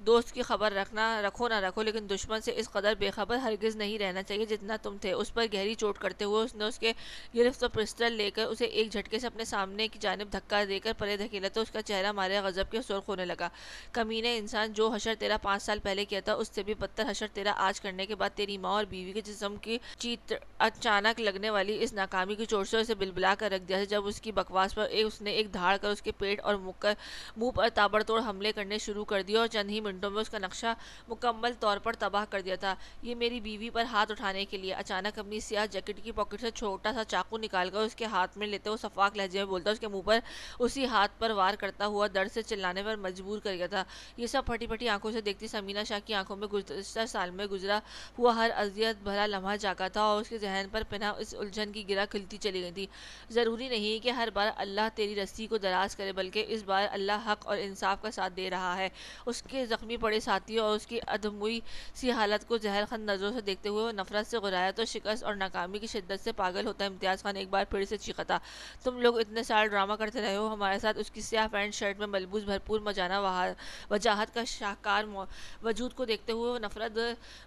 دوست کی خبر رکھو نہ رکھو، لیکن دشمن سے اس قدر بے خبر ہرگز نہیں رہنا چاہیے جتنا تم تھے۔ اس پر گہری چوٹ کرتے ہوئے اس نے اس کے گرفت و پسٹل لے کر اسے ایک جھٹکے سے اپنے سامنے کی جانب دھکا دے کر پلے دھکیلا تو اس کا چہرہ مارے غضب کے سرخ ہونے لگا۔ کمینے انسان، جو حشر تیرا 5 سال پہلے کیا تھا اس سے بھی بدتر حشر تیرا آج کرنے کے بعد تیری ماں اور بیوی کے جسم کی چیت اچانک لگنے والی اس ناکامی کی چوٹ سے اسے بلبلا کر رکھ دیا، جب اس کی بکواس پر اس نے ایک دھاڑ کر اس کے پیٹ اور منہ پر تابڑ توڑ حملے کرنے شروع کر دیے اور چند ہی منٹوں میں اس کا نقشہ مکمل طور پر تباہ کر دیا تھا۔ یہ میری بیوی پر ہاتھ اٹھانے کے لیے، اچانک اپنی سیاہ جیکٹ کی پاکٹ سے چھوٹا سا چاقو نکال کر اس کے ہاتھ میں لیتے ہوئے صفاق لہجے میں بولتا، اس کے منہ پر اسی ہاتھ پر وار کرتا ہوا درد سے چلانے پر مجبور کر گیا تھا۔ یہ سب پھٹی پھٹی آنکھوں سے دیکھتی ثمینہ شاہ کی آنکھوں میں گزشتہ سال میں گزرا ہوا ہر اذیت بھرا لمحہ جاگا تھا اور اس کے ذہن پر پنہاں اس الجھن کی گرہ کھلتی چلی گئی تھی۔ ضروری نہیں کہ ہر بار اللہ تیری رسی کو دراز کرے، بلکہ اس بار اللہ حق اور انصاف کا ساتھ دے رہا ہے۔ اس کے زخمی پڑے ساتھیوں اور اس کی ادھموئی سی حالت کو زہر خند نظروں سے دیکھتے ہوئے وہ نفرت سے غرایت اور شکست اور ناکامی کی شدت سے پاگل ہوتا امتیاز خان ایک بار پھر سے چیخا تھا، تم لوگ اتنے سال ڈرامہ کرتے رہے ہو ہمارے ساتھ۔ اس کی سیاہ پینٹ شرٹ میں ملبوس بھرپور مجانہ وجاہت کا شاہکار وجود کو دیکھتے ہوئے وہ نفرت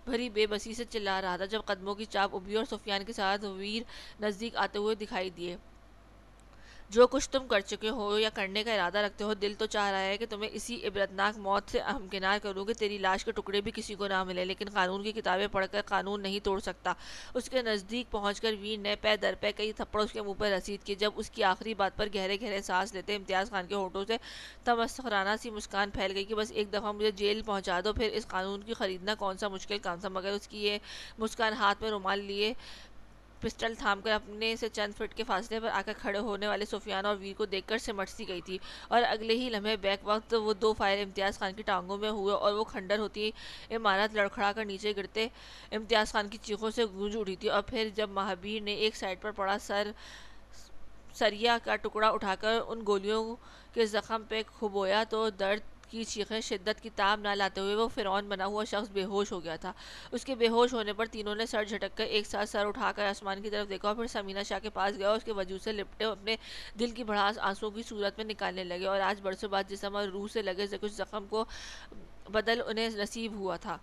بھری بے بسی سے چلا رہا تھا جب قدموں کی چاپ ابھی اور سفیان کے ساتھ ویر نزدیک آتے ہوئے دکھائی دیے۔ جو کچھ تم کر چکے ہو یا کرنے کا ارادہ رکھتے ہو، دل تو چاہ رہا ہے کہ تمہیں اسی عبرتناک موت سے ہمکنار کروں کہ تیری لاش کے ٹکڑے بھی کسی کو نہ ملے، لیکن قانون کی کتابیں پڑھ کر قانون نہیں توڑ سکتا۔ اس کے نزدیک پہنچ کر ویر نے پے در پے کئی تھپڑ اس کے منہ پر رسید کیے۔ جب اس کی آخری بات پر گہرے گہرے سانس لیتے امتیاز خان کے ہونٹوں سے تمسخرانہ سی مسکان پھیل گئی کہ بس ایک دفعہ مجھے جیل پہنچا دو، پھر اس قانون کی خریدنا کون سا مشکل کام تھا۔ مگر اس کی یہ مسکان ہاتھ میں رومال لیے پسٹل تھام کر اپنے سے چند فٹ کے فاصلے پر آ کر کھڑے ہونے والے سفیان اور ویر کو دیکھ کر سمٹ سی گئی تھی، اور اگلے ہی لمحے بیک وقت وہ 2 فائر امتیاز خان کی ٹانگوں میں ہوئے اور وہ کھنڈر ہوتی عمارت لڑکھڑا کر نیچے گرتے امتیاز خان کی چیخوں سے گونج اٹھی تھی۔ اور پھر جب مہابیر نے ایک سائڈ پر پڑا سریا کا ٹکڑا اٹھا کر ان گولیوں کے زخم پہ کھبویا تو درد کی چیخیں شدت کی تاب نہ لاتے ہوئے وہ فرعون بنا ہوا شخص بے ہوش ہو گیا تھا۔ اس کے بے ہوش ہونے پر تینوں نے سر جھٹک کر ایک ساتھ سر اٹھا کر آسمان کی طرف دیکھا اور پھر ثمینہ شاہ کے پاس گیا اور اس کے وجود سے لپٹے اپنے دل کی بھڑاس آنسوؤں کی صورت میں نکالنے لگے، اور آج برسوں بعد جسم اور روح سے لگے کچھ زخم کو بدل انہیں نصیب ہوا تھا۔